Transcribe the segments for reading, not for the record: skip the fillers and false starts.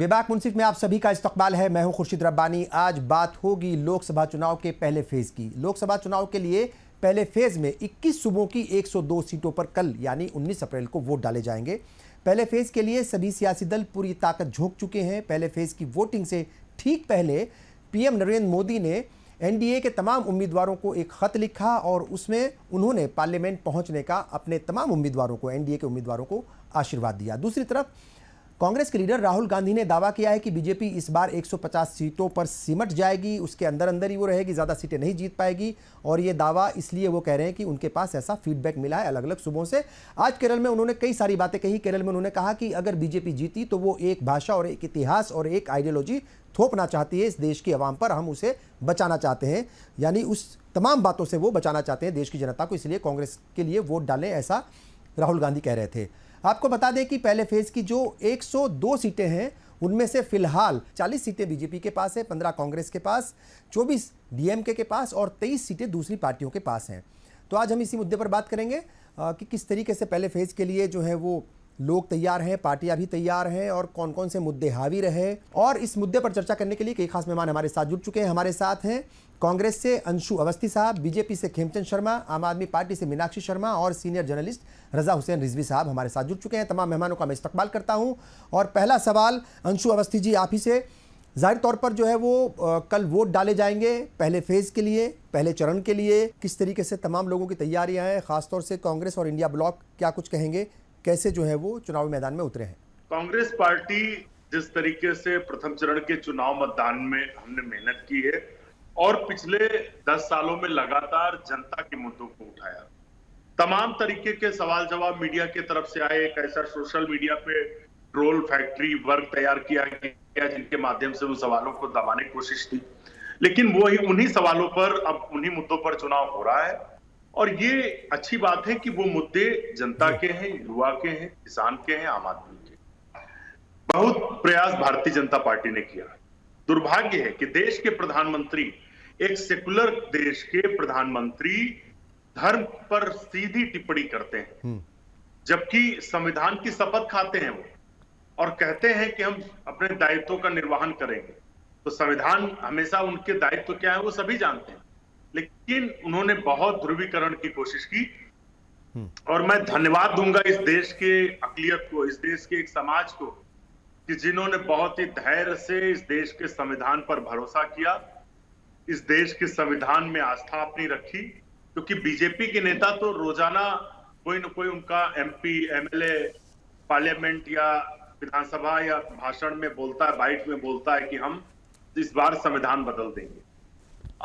बेबाक मुंसिफ में आप सभी का इस्तकबाल है। मैं हूं खुर्शीद रब्बानी। आज बात होगी लोकसभा चुनाव के पहले फेज की। लोकसभा चुनाव के लिए पहले फेज में 21 सूबों की 102 सीटों पर कल यानी 19 अप्रैल को वोट डाले जाएंगे। पहले फेज के लिए सभी सियासी दल पूरी ताकत झोंक चुके हैं। पहले फेज की वोटिंग से ठीक पहले पीएम नरेंद्र मोदी ने एनडीए के तमाम उम्मीदवारों को एक खत लिखा और उसमें उन्होंने पार्लियामेंट पहुंचने का अपने तमाम उम्मीदवारों को, एनडीए के उम्मीदवारों को आशीर्वाद दिया। दूसरी तरफ कांग्रेस के लीडर राहुल गांधी ने दावा किया है कि बीजेपी इस बार 150 सीटों पर सिमट जाएगी, उसके अंदर अंदर ही वो रहेगी, ज़्यादा सीटें नहीं जीत पाएगी। और ये दावा इसलिए वो कह रहे हैं कि उनके पास ऐसा फीडबैक मिला है अलग अलग सूबों से। आज केरल में उन्होंने कई सारी बातें कही। केरल में उन्होंने कहा कि अगर बीजेपी जीती तो वो एक भाषा और एक इतिहास और एक आइडियोलॉजी थोपना चाहती है इस देश की आवाम पर, हम उसे बचाना चाहते हैं, यानी उस तमाम बातों से वो बचाना चाहते हैं देश की जनता को, इसलिए कांग्रेस के लिए वोट डालें, ऐसा राहुल गांधी कह रहे थे। आपको बता दें कि पहले फेज की जो 102 सीटें हैं उनमें से फिलहाल 40 सीटें बीजेपी के पास है, 15 कांग्रेस के पास, 24 डीएमके के पास और 23 सीटें दूसरी पार्टियों के पास हैं। तो आज हम इसी मुद्दे पर बात करेंगे कि किस तरीके से पहले फेज के लिए जो है वो लोग तैयार हैं, पार्टियां भी तैयार हैं और कौन कौन से मुद्दे हावी रहे। और इस मुद्दे पर चर्चा करने के लिए कई खास मेहमान हमारे साथ जुड़ चुके हैं। हमारे साथ हैं कांग्रेस से अंशु अवस्थी साहब, बीजेपी से खेमचंद शर्मा, आम आदमी पार्टी से मीनाक्षी शर्मा और सीनियर जर्नलिस्ट रजा हुसैन रिजवी साहब हमारे साथ जुड़ चुके हैं। तमाम मेहमानों का मैं इस्तकबाल करता हूं। और पहला सवाल अंशु अवस्थी जी आप ही से। जाहिर तौर पर जो है वो कल वोट डाले जाएंगे पहले फेज के लिए, पहले चरण के लिए। किस तरीके से तमाम लोगों की तैयारियां हैं, खासतौर से कांग्रेस और इंडिया ब्लॉक क्या कुछ कहेंगे, कैसे जो है वो चुनावी मैदान में उतरे हैं? कांग्रेस पार्टी जिस तरीके से प्रथम चरण के चुनाव मतदान में हमने मेहनत की है और पिछले 10 सालों में लगातार जनता के मुद्दों को उठाया, तमाम तरीके के सवाल जवाब मीडिया की तरफ से आए। एक ऐसा सोशल मीडिया पे ट्रोल फैक्ट्री वर्ग तैयार किया गया जिनके माध्यम से उन सवालों को दबाने की कोशिश की, लेकिन वो ही उन्हीं सवालों पर, अब उन्हीं मुद्दों पर चुनाव हो रहा है। और ये अच्छी बात है कि वो मुद्दे जनता के हैं, युवा के हैं, किसान के हैं, आम आदमी के। बहुत प्रयास भारतीय जनता पार्टी ने किया। दुर्भाग्य है कि देश के प्रधानमंत्री, एक सेकुलर देश के प्रधानमंत्री धर्म पर सीधी टिप्पणी करते हैं, जबकि संविधान की शपथ खाते हैं वो और कहते हैं कि हम अपने दायित्वों का निर्वहन करेंगे। तो संविधान हमेशा उनके दायित्व क्या है वो सभी जानते हैं, लेकिन उन्होंने बहुत ध्रुवीकरण की कोशिश की। और मैं धन्यवाद दूंगा इस देश के अक़लियत को, इस देश के एक समाज को, कि जिन्होंने बहुत ही धैर्य से इस देश के संविधान पर भरोसा किया, इस देश के संविधान में आस्था अपनी रखी। क्योंकि बीजेपी के नेता तो रोजाना कोई न कोई उनका एमपी, एमएलए, पार्लियामेंट या विधानसभा या भाषण में बोलता है, बाइट में बोलता है कि हम इस बार संविधान बदल देंगे।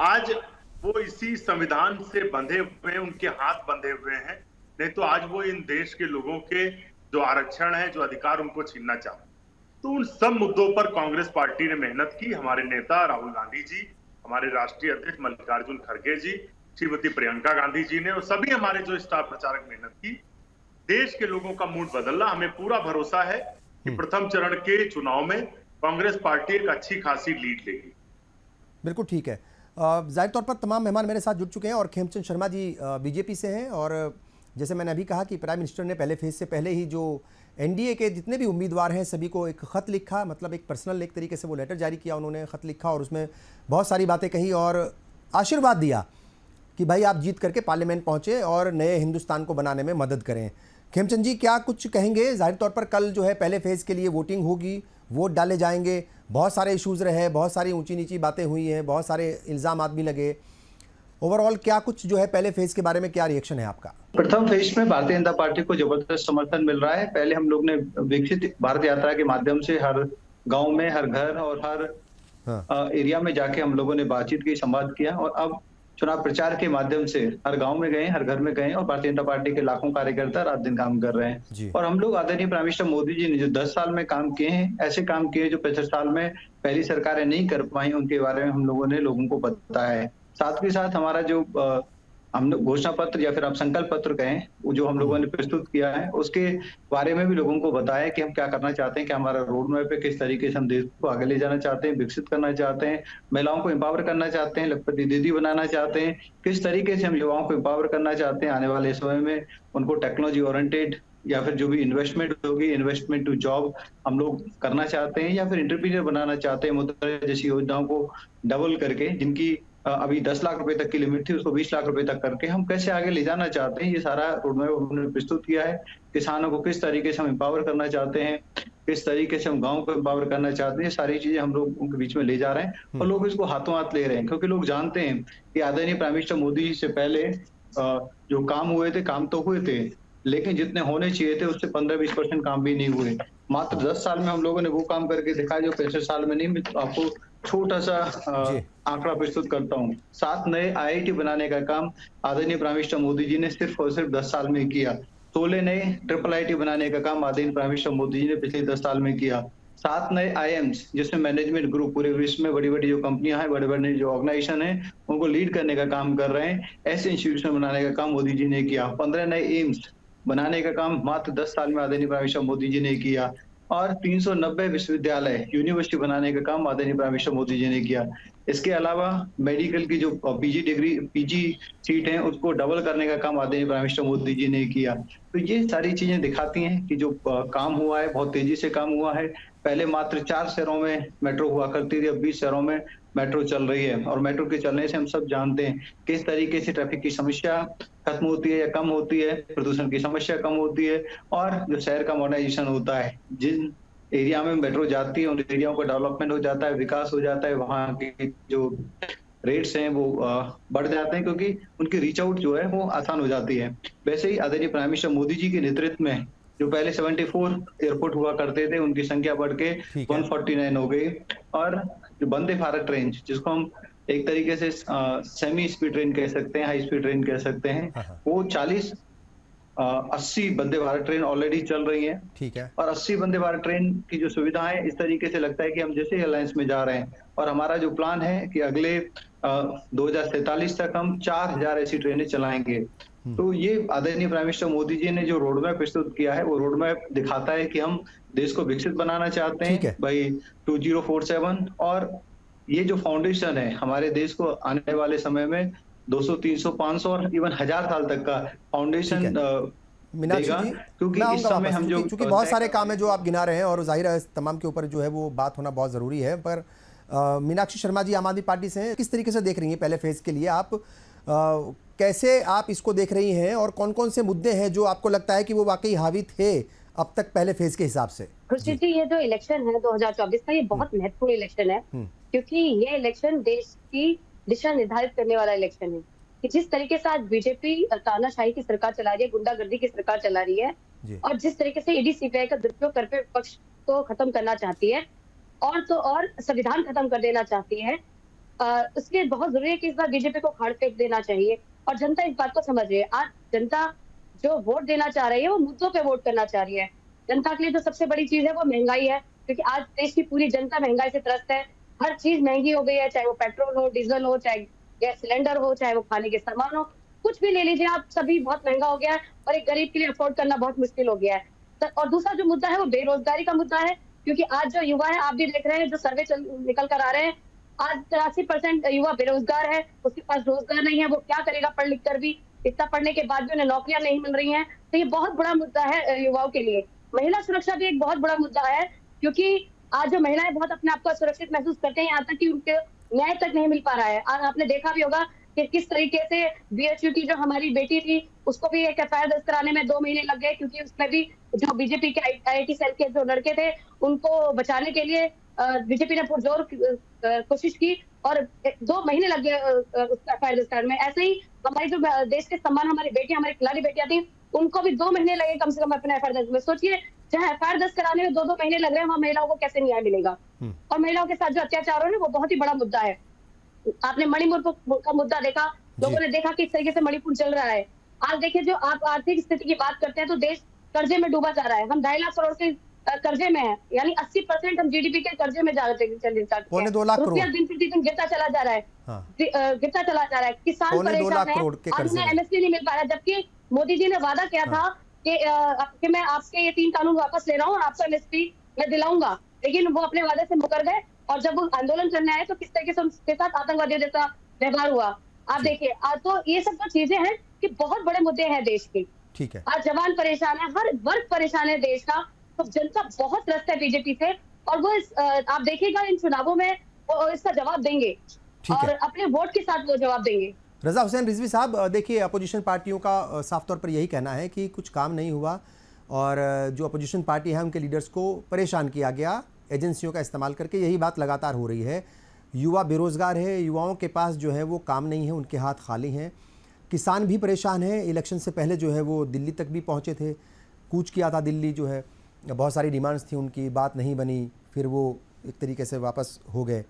आज वो इसी संविधान से बंधे हुए हैं, उनके हाथ बंधे हुए हैं, नहीं तो आज वो इन देश के लोगों के जो आरक्षण है, जो अधिकार, उनको छीनना चाहते। तो उन सब मुद्दों पर कांग्रेस पार्टी ने मेहनत की। हमारे नेता राहुल गांधी जी, हमारे राष्ट्रीय अध्यक्ष मल्लिकार्जुन खड़गे जी, श्रीमती प्रियंका गांधी जी ने और सभी हमारे जो स्टार प्रचारक मेहनत की। देश के लोगों का मूड बदलना, हमें पूरा भरोसा है कि प्रथम चरण के चुनाव में कांग्रेस पार्टी एक अच्छी खासी लीड लेगी। बिल्कुल ठीक है। जाहिर तौर पर तमाम मेहमान मेरे साथ जुड़ चुके हैं और खेमचंद शर्मा जी बीजेपी से हैं। और जैसे मैंने अभी कहा कि प्राइम मिनिस्टर ने पहले फेज से पहले ही जो एनडीए के जितने भी उम्मीदवार हैं सभी को एक ख़त लिखा, मतलब एक पर्सनल एक तरीके से वो लेटर जारी किया, उन्होंने ख़त लिखा और उसमें बहुत सारी बातें कही और आशीर्वाद दिया कि भाई आप जीत करके पार्लियामेंट पहुँचे और नए हिंदुस्तान को बनाने में मदद करें। खेमचंद जी क्या कुछ कहेंगे? जाहिर तौर पर कल जो है पहले फेज़ के लिए वोटिंग होगी, वोट डाले जाएंगे, बहुत सारे इश्यूज़ रहे, बहुत सारी ऊंची नीची बातें हुई हैं, बहुत सारे इल्ज़ाम आदमी लगे। ओवरऑल क्या कुछ जो है पहले फेज के बारे में क्या रिएक्शन है आपका? प्रथम फेज में भारतीय जनता पार्टी को जबरदस्त समर्थन मिल रहा है। पहले हम लोग ने विकसित भारत यात्रा के माध्यम से हर गांव में, हर घर और हर एरिया में जाके हम लोगों ने बातचीत की, संवाद किया और अब चुनाव प्रचार के माध्यम से हर गांव में गए, हर घर में गए और भारतीय जनता पार्टी के लाखों कार्यकर्ता रात दिन काम कर रहे हैं। और हम लोग आदरणीय प्राइम मिनिस्टर मोदी जी ने जो 10 साल में काम किए हैं, ऐसे काम किए जो 65 साल में पहली सरकारें नहीं कर पाई, उनके बारे में हम लोगों ने लोगों को बताया है। साथ के साथ हमारा जो हमने घोषणा पत्र या फिर आप संकल्प पत्र कहें, वो जो हम लोगों ने प्रस्तुत किया है, उसके बारे में भी लोगों को बताया कि हम क्या करना चाहते हैं, कि हमारा रोड मैप है, किस तरीके से हम देश को आगे ले जाना चाहते हैं, विकसित करना चाहते हैं, महिलाओं को एम्पावर करना चाहते हैं, लखपति दीदी बनाना चाहते हैं, किस तरीके से हम युवाओं को एम्पावर करना चाहते हैं, आने वाले समय में उनको टेक्नोलॉजी ओरिएंटेड या फिर जो भी इन्वेस्टमेंट होगी, इन्वेस्टमेंट टू जॉब हम लोग करना चाहते हैं, या फिर एंटरप्रेन्योर बनाना चाहते हैं। मुद्रा जैसी योजनाओं को डबल करके, जिनकी अभी 10 लाख रुपए तक की लिमिट थी, उसको 20 लाख रुपए तक करके हम कैसे आगे ले जाना चाहते हैं, ये सारा रोड मैप हमने प्रस्तुत किया है। किसानों को किस तरीके से हम एम्पावर करना चाहते हैं, किस तरीके से हम गाँव को एम्पावर करना चाहते हैं, सारी चीजें हम लोग उनके बीच में ले जा रहे हैं और लोग इसको हाथों हाथ ले रहे हैं, क्योंकि लोग जानते हैं कि आदरणीय प्राइम मिनिस्टर मोदी जी से पहले जो काम हुए थे, काम तो हुए थे, लेकिन जितने होने चाहिए थे उससे 15-20% काम भी नहीं हुए। मात्र 10 साल में हम लोगों ने वो काम करके दिखाया जो 65 साल में नहीं। मैं आपको छोटा सा आंकड़ा प्रस्तुत करता हूँ। 7 नए IIT बनाने का काम आदरणीय प्राइम मिनिस्टर मोदी जी ने सिर्फ और सिर्फ 10 साल में किया। 16 नए IIIT बनाने का काम आदरणीय प्राइम मिनिस्टर मोदी जी ने पिछले 10 साल में किया। 7 नए IIMs, जिसमें मैनेजमेंट ग्रुप पूरे विश्व में बड़ी बड़ी जो कंपनियां हैं, बड़े बड़े जो ऑर्गेनाइजेशन हैं, उनको लीड करने का काम कर रहे हैं। ऐसे इंस्टीट्यूशन बनाने का काम मोदी जी ने किया। 15 नए एम्स बनाने का काम मात्र 10 साल में आदरणीय प्राइम मिनिस्टर मोदी जी ने किया। और 390 विश्वविद्यालय, यूनिवर्सिटी बनाने का काम आदरणीय प्राइम मिनिस्टर मोदी जी ने किया। इसके अलावा मेडिकल की जो पीजी सीट हैं, उसको डबल करने का काम आदरणीय प्राइम मिनिस्टर मोदी जी ने किया। तो ये सारी चीजें दिखाती हैं कि जो काम हुआ है, बहुत तेजी से काम हुआ है। पहले मात्र 4 शहरों में मेट्रो हुआ करती थी, अब 20 शहरों में मेट्रो चल रही है। और मेट्रो के चलने से हम सब जानते हैं किस तरीके से ट्रैफिक की समस्या खत्म होती है या कम होती है, प्रदूषण की समस्या कम होती है, और जो शहर का मॉडर्नाइजेशन होता है। जिन एरिया में मेट्रो जाती है, उन एरियाओं का डेवलपमेंट हो जाता है, विकास हो जाता है, वहाँ के जो रेट्स हैं वो बढ़ जाते हैं, क्योंकि उनकी रीच आउट जो है वो आसान हो जाती है। वैसे ही आदरणीय प्राइम मिनिस्टर मोदी जी के नेतृत्व में जो पहले 74 एयरपोर्ट हुआ करते थे, उनकी संख्या बढ़ के 149 हो गई। और जो वंदे भारत ट्रेन, जिसको हम एक तरीके से सेमी स्पीड ट्रेन कह सकते हैं, हाई स्पीड ट्रेन कह सकते हैं, वो 80 वंदे भारत ट्रेन ऑलरेडी चल रही है। ठीक है। और 80 वंदे भारत ट्रेन की जो सुविधा है, इस तरीके से लगता है कि हम जैसे एयरलाइंस में जा रहे हैं। और हमारा जो प्लान है कि अगले 2047 तक हम 4000 ऐसी ट्रेनें चलाएंगे। तो ये आदरणीय प्राइम मिनिस्टर मोदी जी ने जो रोड मैप प्रस्तुत किया है, वो रोड मैप दिखाता है कि हम देश को विकसित बनाना चाहते हैं भाई 2047। और ये जो फाउंडेशन है हमारे देश को आने वाले समय में 200, 300, 500 और इवन 1000 साल तक का फाउंडेशन मीनाक्षी जी, क्योंकि इस समय हम जो क्योंकि बहुत सारे काम है जो आप गिना रहे हैं, और जाहिर है तमाम के ऊपर जो है वो बात होना बहुत ज़रूरी है। पर मीनाक्षी शर्मा जी आम आदमी पार्टी से हैं, किस तरीके से देख रही हैं पहले फेज़ के लिए आप? कैसे आप इसको देख रही हैं, और कौन कौन से मुद्दे हैं जो आपको लगता है कि वो वाकई हावी थे अब तक पहले फेज़ के हिसाब से? खुर्शीद जी, ये जो इलेक्शन है 2024 का, ये बहुत महत्वपूर्ण इलेक्शन है, क्योंकि ये इलेक्शन देश की दिशा निर्धारित करने वाला इलेक्शन है। कि जिस तरीके से आज बीजेपी तानाशाही की सरकार चला रही है, गुंडागर्दी की सरकार चला रही है, और जिस तरीके से ईडी सीबीआई का दुरुपयोग करके विपक्ष को खत्म करना चाहती है, और तो और संविधान खत्म कर देना चाहती है, इसलिए बहुत जरूरी है कि इस बार बीजेपी को खाड़ फेंक देना चाहिए। और जनता इस बात को समझ रही है। आज जनता जो वोट देना चाह रही है, वो मुद्दों पे वोट करना चाह रही है। जनता के लिए जो सबसे बड़ी चीज है वो महंगाई है, क्योंकि आज देश की पूरी जनता महंगाई से त्रस्त है। हर चीज महंगी हो गई है, चाहे वो पेट्रोल हो, डीजल हो, चाहे गैस सिलेंडर हो, चाहे वो खाने के सामान हो, कुछ भी ले लीजिए आप, सभी बहुत महंगा हो गया है, और एक गरीब के लिए अफोर्ड करना बहुत मुश्किल हो गया है। और दूसरा जो मुद्दा है वो बेरोजगारी का मुद्दा है, क्योंकि आज जो युवा है, आप भी देख रहे हैं, जो सर्वे निकल कर आ रहे हैं, आज 83% युवा बेरोजगार है, उसके पास रोजगार नहीं है, वो क्या करेगा पढ़ लिख कर भी, इतना पढ़ने के बाद भी उन्हें नौकरियां नहीं मिल रही हैं। तो ये बहुत बड़ा मुद्दा है युवाओं के लिए। महिला सुरक्षा भी एक बहुत बड़ा मुद्दा है, क्योंकि आज जो महिलाएं बहुत अपने आप को सुरक्षित महसूस करते हैं, यहाँ तक कि उनके न्याय तक नहीं मिल पा रहा है। आज आपने देखा भी होगा कि किस तरीके से BHU की जो हमारी बेटी थी, उसको भी एक FIR दर्ज कराने में 2 महीने लग गए, क्योंकि उसमें भी जो बीजेपी के IIT सेल के जो लड़के थे, उनको बचाने के लिए बीजेपी ने पुरजोर कोशिश की, और 2 महीने लग गए उसका FIR दर्ज कराने में। ऐसे ही हमारी जो देश के सम्मान हमारी बेटियां, हमारी खिलाड़ी बेटियां थी, उनको भी 2 महीने लगे कम से कम अपने FIR दर्ज में। सोचिए, जहाँ FIR दर्ज कराने में 2 महीने लग रहे हैं, वहाँ महिलाओं को कैसे न्याय मिलेगा? और महिलाओं के साथ जो अत्याचार हो रहे हैं, वो बहुत ही बड़ा मुद्दा है। आपने मणिपुर का मुद्दा देखा, लोगों ने देखा किस तरीके से मणिपुर चल रहा है। आज देखिए, जो आप आर्थिक स्थिति की बात करते हैं, तो देश कर्जे में डूबा जा रहा है। हम 2.5 लाख करोड़ से कर्जे में है, यानी 80% हम जीडीपी के कर्जे में जा रहे थे। 2.25 लाख करोड़ रुपया दिन प्रतिदिन गिरता चला जा रहा है। हाँ। गिरता चला जा रहा है। किसान 2.25 लाख परेशान है, करोड़ के आज कर्जे उन्हें में। एमएसपी नहीं मिल पा रहा, जबकि मोदी जी ने वादा किया था कि मैं आपके ये 3 कानून वापस ले रहा हूँ और आपको एमएसपी मैं दिलाऊंगा, लेकिन वो अपने वादे से मुकर गए। और जब वो आंदोलन करने आए तो किस तरीके से उनके साथ आतंकवादियों जैसा व्यवहार हुआ, आप देखिए। तो ये सब जो चीजें हैं कि बहुत बड़े मुद्दे हैं देश के। ठीक है, आज जवान परेशान है, हर वर्ग परेशान है देश का, तो जनता बहुत त्रस्त है बीजेपी से, और वो आप देखिएगा इन चुनावों में वो इसका जवाब देंगे और अपने वोट के साथ वो जवाब देंगे। रजा हुसैन रिजवी साहब, देखिए अपोजिशन पार्टियों का साफ तौर पर यही कहना है कि कुछ काम नहीं हुआ और जो अपोजिशन पार्टी है उनके लीडर्स को परेशान किया गया एजेंसियों का इस्तेमाल करके। यही बात लगातार हो रही है। युवा बेरोज़गार है, युवाओं के पास जो है वो काम नहीं है, उनके हाथ खाली हैं। किसान भी परेशान हैं, इलेक्शन से पहले जो है वो दिल्ली तक भी पहुँचे थे, कूच किया था दिल्ली, जो है बहुत सारी डिमांड्स थी उनकी, बात नहीं बनी, फिर वो एक तरीके से वापस हो गए।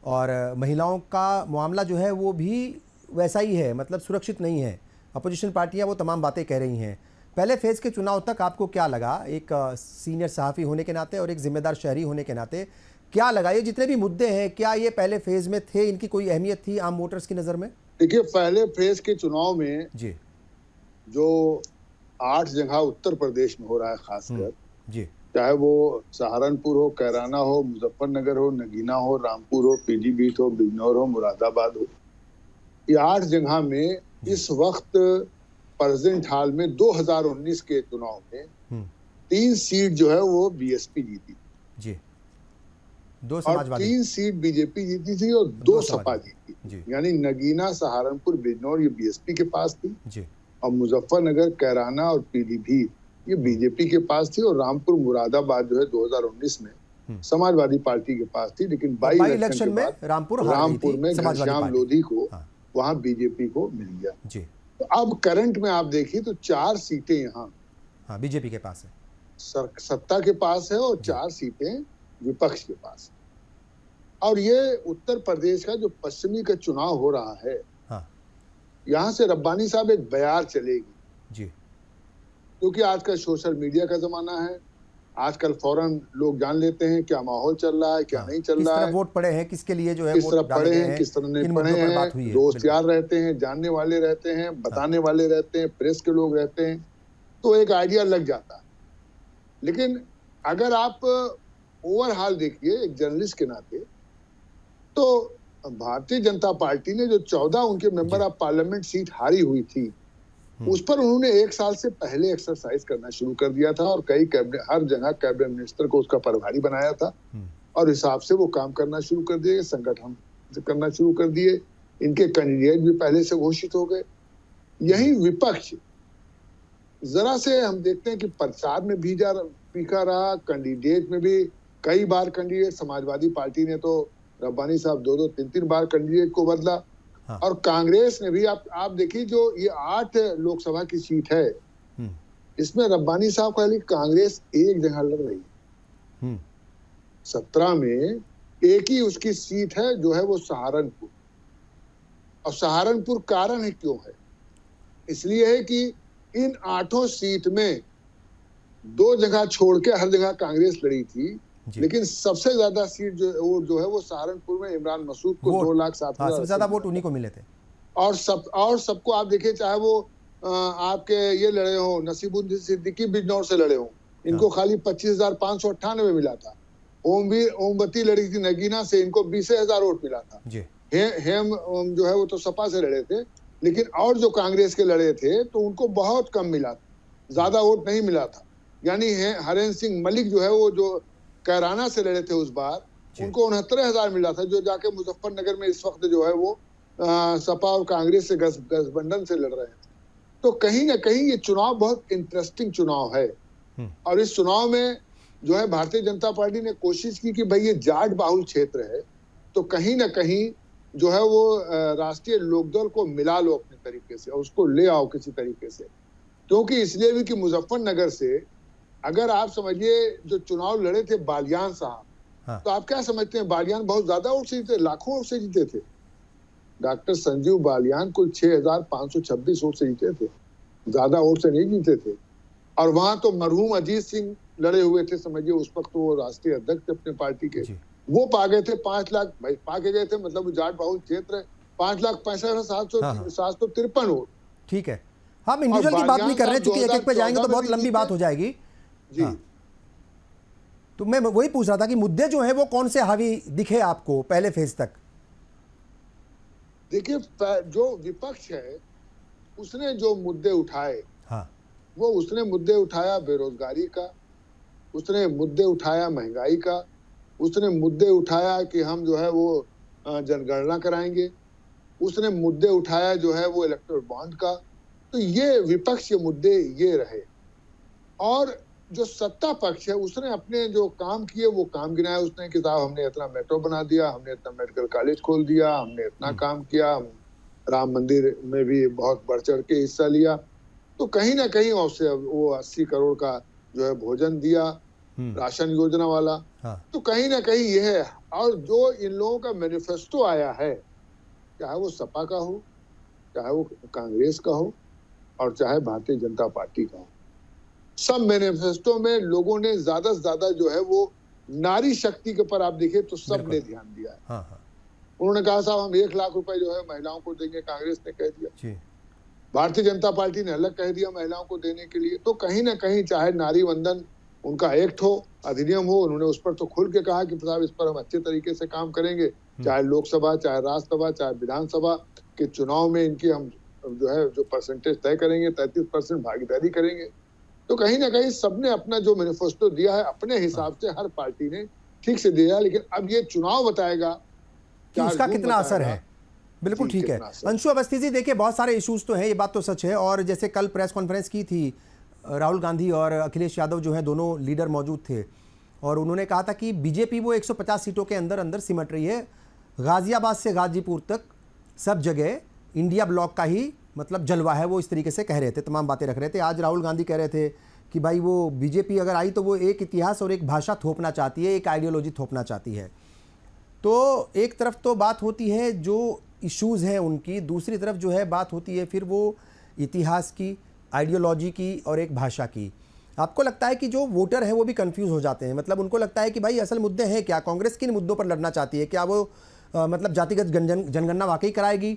और महिलाओं का मामला जो है वो भी वैसा ही है, मतलब सुरक्षित नहीं है। अपोजिशन पार्टियां वो तमाम बातें कह रही हैं। पहले फेज़ के चुनाव तक आपको क्या लगा, एक सीनियर सहाफ़ी होने के नाते और एक जिम्मेदार शहरी होने के नाते, क्या लगा ये जितने भी मुद्दे हैं, क्या ये पहले फेज़ में थे, इनकी कोई अहमियत थी आम वोटर्स की नज़र में? देखिए, पहले फेज़ के चुनाव में जी, जो 8 जगह उत्तर प्रदेश में हो रहा है खासकर, जी, चाहे वो सहारनपुर हो, कैराना हो, मुजफ्फरनगर हो, नगीना हो, रामपुर हो, पीलीभीत हो, बिजनौर हो, मुरादाबाद हो, ये 8 जगह में इस वक्त प्रेजेंट हाल में 2019 के चुनाव में 3 सीट जो है वो बीएसपी जीती जी, 2 और समाजवादी, 3 सीट बीजेपी जीती थी और 2 सपा जीती जी, यानी नगीना, सहारनपुर, बिजनौर ये बीएसपी के पास थी जी, और मुजफ्फरनगर, कैराना और पीलीभीत ये बीजेपी के पास थी और रामपुर, मुरादाबाद जो है 2019 में समाजवादी पार्टी के पास थी। लेकिन बाई इलेक्शन में रामपुर में घनश्याम लोधी को वहां बीजेपी को मिल गया जी। तो अब करंट में आप देखिए तो 4 सीटें यहाँ बीजेपी के पास है, सत्ता के पास है और 4 सीटें विपक्ष के पास है। और ये उत्तर प्रदेश का जो पश्चिमी का चुनाव हो रहा है, यहाँ से रब्बानी साहब एक बयार चलेगी जी, क्योंकि आजकल सोशल मीडिया का जमाना है। आजकल फौरन लोग जान लेते हैं क्या माहौल चल रहा है, क्या नहीं चल रहा है, वोट पड़े हैं, किसके लिए जो है किस तरह पड़े हैं, किस तरह नहीं पड़े हैं। दोस्त यार रहते हैं, जानने वाले रहते हैं, बताने वाले रहते हैं, प्रेस के लोग रहते हैं, तो एक आइडिया लग जाता है। लेकिन अगर आप ओवरऑल देखिए एक जर्नलिस्ट के नाते, तो भारतीय जनता पार्टी ने जो 14 उनके मेंबर ऑफ पार्लियामेंट सीट हारी हुई थी, उस पर उन्होंने 1 साल से पहले एक्सरसाइज करना शुरू कर दिया था और हर जगह कैबिनेट मिनिस्टर को उसका प्रभारी बनाया था और हिसाब से वो काम करना शुरू कर दिए, संगठन करना शुरू कर दिए। इनके कैंडिडेट भी पहले से घोषित हो गए। यही विपक्ष जरा से हम देखते हैं कि प्रचार में भी पीका रहा, कैंडिडेट में भी कई बार कैंडिडेट, समाजवादी पार्टी ने तो रब्बानी साहब 2-2, 3-3 बार कैंडिडेट को बदला और कांग्रेस ने भी आप देखिए जो ये 8 लोकसभा की सीट है, इसमें रब्बानी साहब का कांग्रेस एक जगह लड़ रही है। 17 में एक ही उसकी सीट है जो है वो सहारनपुर, और सहारनपुर कारण है क्यों है, इसलिए है कि इन 8 सीट में 2 जगह छोड़ के हर जगह कांग्रेस लड़ी थी, लेकिन सबसे ज्यादा सीट जो है वो सहारनपुर में इमरान मसूद को 2,07,000 सबसे ज्यादा वोट उन्हीं को मिले थे। और सबको आप देखिए, चाहे वो आपके ये लड़े हो, नसीबुद्दीन सिद्दीकी बिजनौर से लड़े हो, इनको खाली 25,598 मिला था। ओमवती लड़ी थी नगीना से, इनको 20,000 वोट मिला था। हेम जो है वो तो सपा से लड़े थे, लेकिन और जो कांग्रेस के लड़े थे तो उनको बहुत कम मिला था, ज्यादा वोट नहीं मिला था। यानी हरेंद्र सिंह मलिक जो है वो जो कैराना से लड़े थे उस बार, उनको 69,000 मिला था, जो जाके मुजफ्फरनगर में इस वक्त जो है वो सपा और कांग्रेस से गठबंधन से लड़ रहे हैं। तो कहीं ना कहीं ये चुनाव बहुत इंटरेस्टिंग चुनाव है और इस चुनाव में जो है भारतीय जनता पार्टी ने कोशिश की कि भाई ये जाट बाहुल क्षेत्र है, तो कहीं ना कहीं जो है वो राष्ट्रीय लोकदल को मिला लो अपने तरीके से और उसको ले आओ किसी तरीके से। क्योंकि इसलिए भी कि मुजफ्फरनगर से अगर आप समझिए जो चुनाव लड़े थे बालियान साहब, तो आप क्या समझते हैं, बालियान बहुत ज्यादा वोट से जीते, लाखों वोट से जीते थे। डॉक्टर संजीव बालियान कुल 6,526 वोट से जीते थे, ज्यादा वोट से नहीं जीते थे। और वहां तो मरहूम अजीत सिंह लड़े हुए थे, समझिए उस वक्त वो राष्ट्रीय अध्यक्ष थे अपने पार्टी के, वो पा गए थे 5 लाख, भाई पा के गए थे, मतलब वो जाट बहुल क्षेत्र है, 5,65,753 वोट। ठीक है, हम इंडिविजुअल की बात नहीं कर रहे हैं, चूंकि एक-एक पे जाएंगे तो बहुत लंबी बात हो जाएगी जी। हाँ। तो मैं वही पूछ रहा था कि मुद्दे जो है वो कौन से हावी दिखे आपको पहले फेज तक? देखिए, जो विपक्ष है उसने जो मुद्दे उठाए, हाँ, वो उसने मुद्दे उठाया बेरोजगारी का, उसने मुद्दे उठाया महंगाई का, उसने मुद्दे उठाया कि हम जो है वो जनगणना कराएंगे, उसने मुद्दे उठाया जो है वो इलेक्टोरल बॉन्ड का। तो ये विपक्ष के मुद्दे ये रहे। और जो सत्ता पक्ष है उसने अपने जो काम किए वो काम गिनाया उसने कि साहब हमने इतना मेट्रो बना दिया, हमने इतना मेडिकल कॉलेज खोल दिया, हमने इतना काम किया, हम राम मंदिर में भी बहुत बढ़ चढ़ के हिस्सा लिया। तो कहीं ना कहीं उससे वो 80 करोड़ का जो है भोजन दिया, राशन योजना वाला। हाँ। तो कहीं ना कहीं यह है। और जो इन लोगों का मैनिफेस्टो आया है, चाहे वो सपा का हो, चाहे वो कांग्रेस का हो, और चाहे भारतीय जनता पार्टी का हो, सब मैनिफेस्टो में लोगों ने ज्यादा से ज्यादा जो है वो नारी शक्ति के पर आप देखिए तो सब ने ध्यान दिया है। हाँ, हाँ। उन्होंने कहा साहब हम 1 लाख रुपए जो है महिलाओं को देंगे, कांग्रेस ने कह दिया जी। भारतीय जनता पार्टी ने अलग कह दिया महिलाओं को देने के लिए। तो कहीं ना कहीं चाहे नारी वंदन उनका एक्ट हो, अधिनियम हो, उन्होंने उस पर तो खुल के कहा कि साहब इस पर हम अच्छे तरीके से काम करेंगे, चाहे लोकसभा, चाहे राज्यसभा, चाहे विधानसभा के चुनाव में इनकी हम जो है जो परसेंटेज तय करेंगे, 33% भागीदारी करेंगे। तो कहीं ना कहीं सबने अपना जो मैनिफेस्टो दिया है अपने हिसाब से हर पार्टी ने ठीक से दिया। लेकिन अब ये चुनाव बताएगा कि उसका कितना असर है। बिल्कुल ठीक है। अंशु अवस्थी जी, देखिए बहुत सारे इश्यूज तो हैं, ये बात तो सच है। और जैसे कल प्रेस कॉन्फ्रेंस की थी, राहुल गांधी और अखिलेश यादव जो है दोनों लीडर मौजूद थे, और उन्होंने कहा था कि बीजेपी वो 150 सीटों के अंदर अंदर सिमट रही है, गाजियाबाद से गाजीपुर तक सब जगह इंडिया ब्लॉक का ही मतलब जलवा है, वो इस तरीके से कह रहे थे, तमाम बातें रख रहे थे। आज राहुल गांधी कह रहे थे कि भाई वो बीजेपी अगर आई तो वो एक इतिहास और एक भाषा थोपना चाहती है, एक आइडियोलॉजी थोपना चाहती है। तो एक तरफ तो बात होती है जो इश्यूज़ हैं उनकी, दूसरी तरफ जो है बात होती है फिर वो इतिहास की, आइडियोलॉजी की और एक भाषा की। आपको लगता है कि जो वोटर हैं वो भी कंफ्यूज हो जाते हैं, मतलब उनको लगता है कि भाई असल मुद्दे हैं क्या, कांग्रेस किन मुद्दों पर लड़ना चाहती है, क्या वो मतलब जातिगत जनगणना वाकई कराएगी,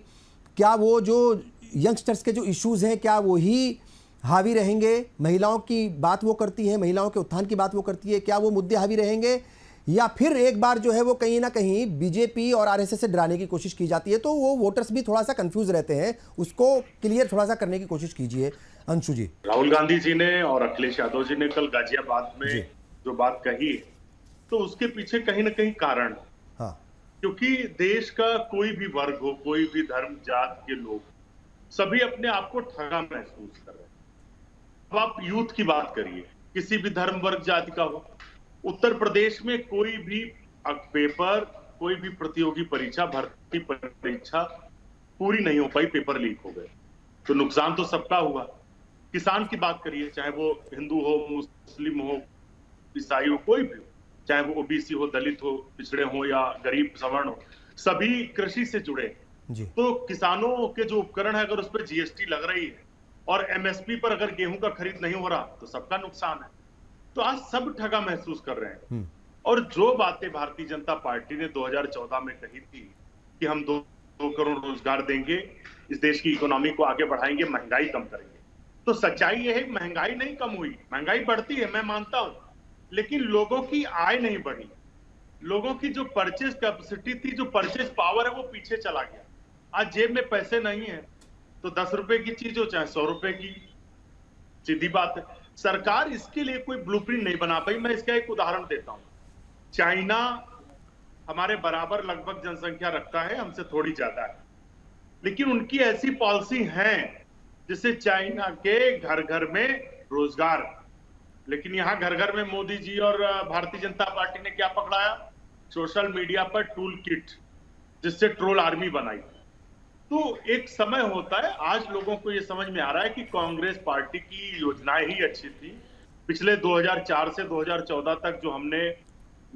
क्या वो जो यंगस्टर्स के जो इश्यूज़ हैं क्या वो ही हावी रहेंगे, महिलाओं की बात वो करती है, महिलाओं के उत्थान की बात वो करती है, क्या वो मुद्दे हावी रहेंगे, या फिर एक बार जो है वो कहीं ना कहीं बीजेपी और आरएसएस से डराने की कोशिश की जाती है। तो वो वोटर्स भी थोड़ा सा कंफ्यूज रहते हैं, उसको क्लियर थोड़ा सा करने की कोशिश कीजिए अंशु जी। राहुल गांधी जी ने और अखिलेश यादव जी ने कल गाजियाबाद में जो बात कही, तो उसके पीछे कहीं ना कहीं कारण, हाँ, क्योंकि देश का कोई भी वर्ग हो, कोई भी धर्म जात के लोग, सभी अपने आप को ठगा महसूस कर रहे हैं। अब आप यूथ की बात करिए, किसी भी धर्म वर्ग जाति का हो, उत्तर प्रदेश में कोई भी पेपर, कोई भी प्रतियोगी परीक्षा, भर्ती परीक्षा पूरी नहीं हो पाई, पेपर लीक हो गए, तो नुकसान तो सबका हुआ। किसान की बात करिए, चाहे वो हिंदू हो, मुस्लिम हो, ईसाई हो, कोई भी हो, चाहे वो ओबीसी हो, दलित हो, पिछड़े हो या गरीब सवर्ण हो, सभी कृषि से जुड़े जी। तो किसानों के जो उपकरण है अगर उस पर जीएसटी लग रही है और एमएसपी पर अगर गेहूं का खरीद नहीं हो रहा तो सबका नुकसान है। तो आज सब ठगा महसूस कर रहे हैं। और जो बातें भारतीय जनता पार्टी ने 2014 में कही थी कि हम 2 करोड़ रोजगार देंगे, इस देश की इकोनॉमी को आगे बढ़ाएंगे, महंगाई कम करेंगे, तो सच्चाई यह है महंगाई नहीं कम हुई, महंगाई बढ़ती है, मैं मानता हूं, लेकिन लोगों की आय नहीं बढ़ी, लोगों की जो परचेज कैपेसिटी थी, जो परचेज पावर है वो पीछे चला गया। आज जेब में पैसे नहीं है तो 10 रुपए की चीज हो चाहे 100 रुपए की, सीधी बात है। सरकार इसके लिए कोई ब्लूप्रिंट नहीं बना पाई। मैं इसका एक उदाहरण देता हूं, चाइना हमारे बराबर लगभग जनसंख्या रखता है, हमसे थोड़ी ज्यादा है, लेकिन उनकी ऐसी पॉलिसी है जिससे चाइना के घर घर में रोजगार, लेकिन यहां घर घर में मोदी जी और भारतीय जनता पार्टी ने क्या पकड़ाया, सोशल मीडिया पर टूल किट, जिससे ट्रोल आर्मी बनाई। तो एक समय होता है, आज लोगों को यह समझ में आ रहा है कि कांग्रेस पार्टी की योजनाएं ही अच्छी थी। पिछले 2004 से 2014 तक जो हमने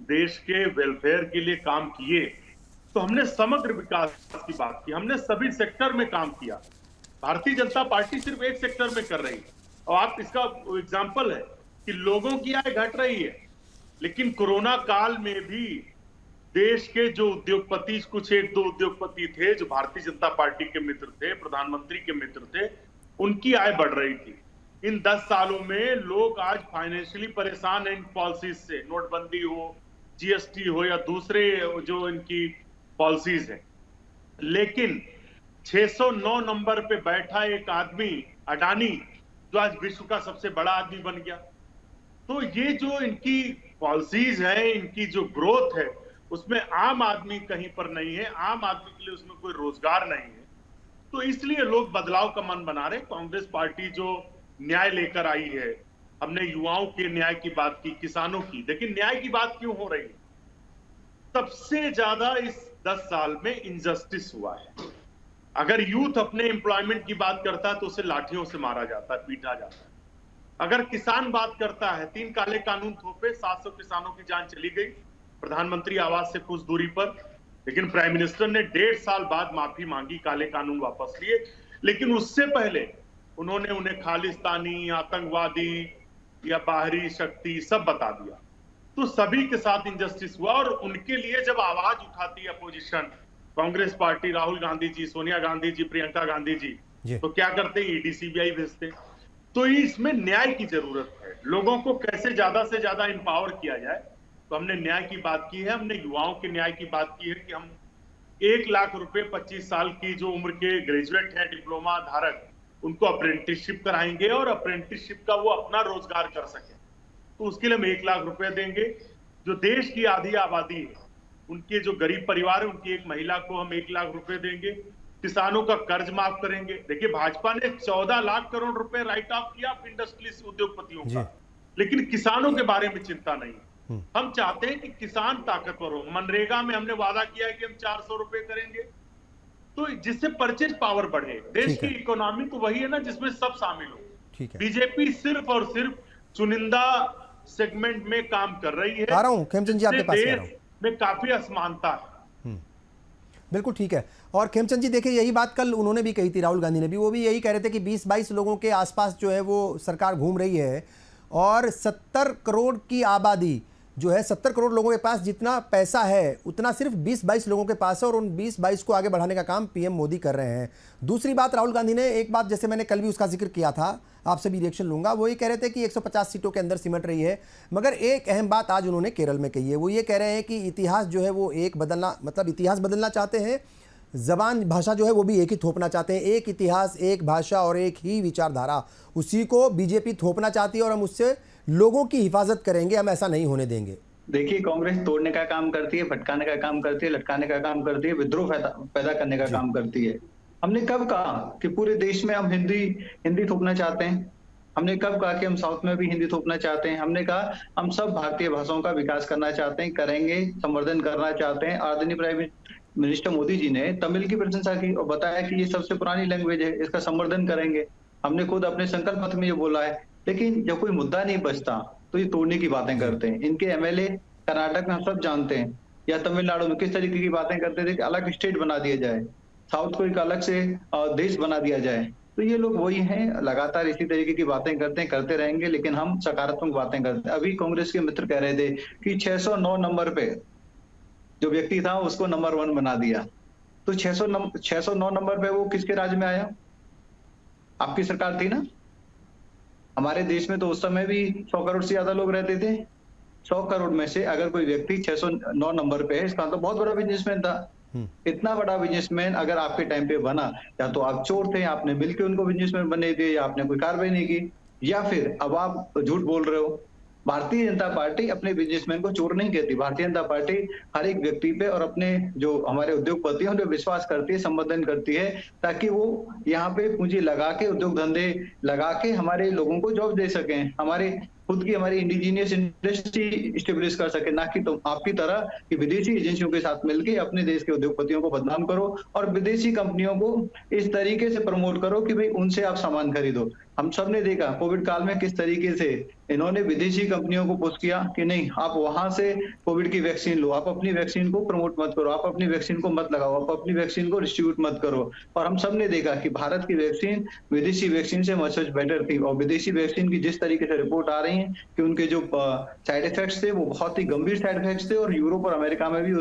देश के वेलफेयर के लिए काम किए, तो हमने समग्र विकास की बात की, हमने सभी सेक्टर में काम किया। भारतीय जनता पार्टी सिर्फ एक सेक्टर में कर रही है। और आप इसका एग्जाम्पल है कि लोगों की आय घट रही है, लेकिन कोरोना काल में भी देश के जो उद्योगपति, कुछ एक दो उद्योगपति थे जो भारतीय जनता पार्टी के मित्र थे, प्रधानमंत्री के मित्र थे, उनकी आय बढ़ रही थी। इन 10 सालों में लोग आज फाइनेंशियली परेशान हैं इन पॉलिसीज से, नोटबंदी हो, जीएसटी हो या दूसरे जो इनकी पॉलिसीज है। लेकिन 609 नंबर पे बैठा एक आदमी अडानी, जो आज विश्व का सबसे बड़ा आदमी बन गया, तो ये जो इनकी पॉलिसीज है, इनकी जो ग्रोथ है, उसमें आम आदमी कहीं पर नहीं है, आम आदमी के लिए उसमें कोई रोजगार नहीं है। तो इसलिए लोग बदलाव का मन बना रहे। कांग्रेस पार्टी जो न्याय लेकर आई है, हमने युवाओं के न्याय की बात की, किसानों की, लेकिन न्याय की बात क्यों हो रही है? सबसे ज्यादा इस 10 साल में इनजस्टिस हुआ है। अगर यूथ अपने एम्प्लॉयमेंट की बात करता है तो उसे लाठियों से मारा जाता है, पीटा जाता है। अगर किसान बात करता है, 3 काले कानून थोपे, 700 किसानों की जान चली गई प्रधानमंत्री आवास से कुछ दूरी पर, लेकिन प्राइम मिनिस्टर ने 1.5 साल बाद माफी मांगी, काले कानून वापस लिए। लेकिन उससे पहले उन्होंने उन्हें खालिस्तानी, आतंकवादी या बाहरी शक्ति सब बता दिया। तो सभी के साथ इंजस्टिस हुआ और उनके लिए जब आवाज उठाती है अपोजिशन, कांग्रेस पार्टी, राहुल गांधी जी, सोनिया गांधी जी, प्रियंका गांधी जी, तो क्या करते हैं? ईडी सीबीआई भेजते। तो इसमें न्याय की जरूरत है। लोगों को कैसे ज्यादा से ज्यादा इंपावर किया जाए, तो हमने न्याय की बात की है। हमने युवाओं के न्याय की बात की है कि हम 1 लाख रुपए 25 साल की जो उम्र के ग्रेजुएट है, डिप्लोमा धारक, उनको अप्रेंटिसशिप कराएंगे और अप्रेंटिसशिप का वो अपना रोजगार कर सके। तो उसके लिए हम 1 लाख रुपए देंगे। जो देश की आधी आबादी है, उनके जो गरीब परिवार है, उनकी एक महिला को हम 1 लाख रुपए देंगे। किसानों का कर्ज माफ करेंगे। देखिए, भाजपा ने 14 लाख करोड़ रुपए राइट ऑफ किया इंडस्ट्रीज, उद्योगपतियों का, लेकिन किसानों के बारे में चिंता नहीं। हम चाहते हैं कि किसान ताकतवर हो। मनरेगा में हमने वादा किया है कि हम 400 रुपए करेंगे, तो जिससे परचेज पावर बढ़े। देश की इकोनॉमी तो वही है ना जिसमें सब शामिल हो। ठीक है। बीजेपी सिर्फ और सिर्फ चुनिंदा सेगमेंट में काम कर रही है। आ रहा हूं खेमचंद जी, आपके पास आ रहा हूं। में काफी असमानता है। बिल्कुल ठीक है। और खेमचंद जी देखिए, यही बात कल उन्होंने भी कही थी, राहुल गांधी ने भी, वो भी यही कह रहे थे कि 20-22 लोगों के आसपास जो है वो सरकार घूम रही है और 70 करोड़ की आबादी जो है, 70 करोड़ लोगों के पास जितना पैसा है उतना सिर्फ 20-22 लोगों के पास है और उन 20-22 को आगे बढ़ाने का काम पीएम मोदी कर रहे हैं। दूसरी बात, राहुल गांधी ने एक बात, जैसे मैंने कल भी उसका जिक्र किया था, आपसे भी रिएक्शन लूंगा, वो ये कह रहे थे कि 150 सीटों के अंदर सिमट रही है। मगर एक अहम बात आज उन्होंने केरल में कही है, वो ये कह रहे हैं कि इतिहास जो है वो एक बदलना, मतलब इतिहास बदलना चाहते हैं, जबान भाषा जो है वो भी एक ही थोपना चाहते हैं। एक इतिहास, एक भाषा और एक ही विचारधारा, उसी को बीजेपी थोपना चाहती है और हम उससे लोगों की हिफाजत करेंगे, हम ऐसा नहीं होने देंगे। देखिए, कांग्रेस तोड़ने का काम करती है, भटकाने का काम करती है, लटकाने का काम करती है, विद्रोह पैदा करने का काम करती है। हमने कब कहा कि पूरे देश में हम हिंदी थोपना चाहते हैं? हमने कब कहा कि हम साउथ में भी हिंदी थोपना चाहते हैं? हमने कहा हम सब भारतीय भाषाओं का विकास करना चाहते हैं, करेंगे, संवर्धन करना चाहते हैं। आदरणीय प्राइम मिनिस्टर मोदी जी ने तमिल की प्रशंसा की और बताया कि ये सबसे पुरानी लैंग्वेज है, इसका संवर्धन करेंगे। हमने खुद अपने संकल्प पत्र में ये बोला है। लेकिन जब कोई मुद्दा नहीं बचता तो ये तोड़ने की बातें करते हैं। इनके एमएलए कर्नाटक में हम सब जानते हैं, या तमिलनाडु में किस तरीके की बातें करते थे कि अलग स्टेट बना दिया जाए, साउथ को एक अलग से देश बना दिया जाए। तो ये लोग वही हैं, लगातार इसी तरीके की बातें करते हैं, करते रहेंगे, लेकिन हम सकारात्मक बातें करते हैं। अभी कांग्रेस के मित्र कह रहे थे कि 609 नंबर पे जो व्यक्ति था उसको नंबर 1 बना दिया। तो 609 नंबर पे वो किसके राज्य में आया? आपकी सरकार थी ना। हमारे देश में तो उस समय भी 100 करोड़ से ज्यादा लोग रहते थे। 100 करोड़ में से अगर कोई व्यक्ति 609 नंबर पे है, इसका तो बहुत बड़ा बिजनेसमैन था। इतना बड़ा बिजनेसमैन अगर आपके टाइम पे बना, या तो आप चोर थे, आपने मिलकर उनको बिजनेसमैन बने दिए, या आपने कोई कार्रवाई नहीं की, या फिर अब आप झूठ बोल रहे हो। भारतीय जनता पार्टी अपने बिजनेसमैन को चोर नहीं कहती। भारतीय जनता पार्टी हर एक व्यक्ति पे और अपने जो हमारे उद्योगपति हैं उन पे विश्वास करती है, संवर्धन करती है, ताकि वो यहाँ पे पूंजी लगा के, उद्योग धंधे लगा के हमारे लोगों को जॉब दे सकें, हमारे खुद की हमारी इंडिजीनियस इंडस्ट्री स्टेब्लिश कर सके। ना कि तो आपकी तरह कि विदेशी एजेंसियों के साथ मिलकर अपने देश के उद्योगपतियों को बदनाम करो और विदेशी कंपनियों को इस तरीके से प्रमोट करो कि भाई उनसे आप सामान खरीदो। हम सब ने देखा कोविड काल में किस तरीके से इन्होंने विदेशी कंपनियों को पुश किया कि नहीं, आप वहां से कोविड की वैक्सीन लो, आप अपनी वैक्सीन को प्रमोट मत करो, आप अपनी वैक्सीन को मत लगाओ, आप अपनी वैक्सीन को डिस्ट्रीब्यूट मत करो। और हम सब ने देखा कि भारत की वैक्सीन विदेशी वैक्सीन से मच बेटर थी। और विदेशी वैक्सीन की जिस तरीके से रिपोर्ट आ रही रही हैं कि उनके जो साइड इफेक्ट्स थे वो बहुत ही गंभीर साइड इफेक्ट्स थे, और यूरोप और अमेरिका में भी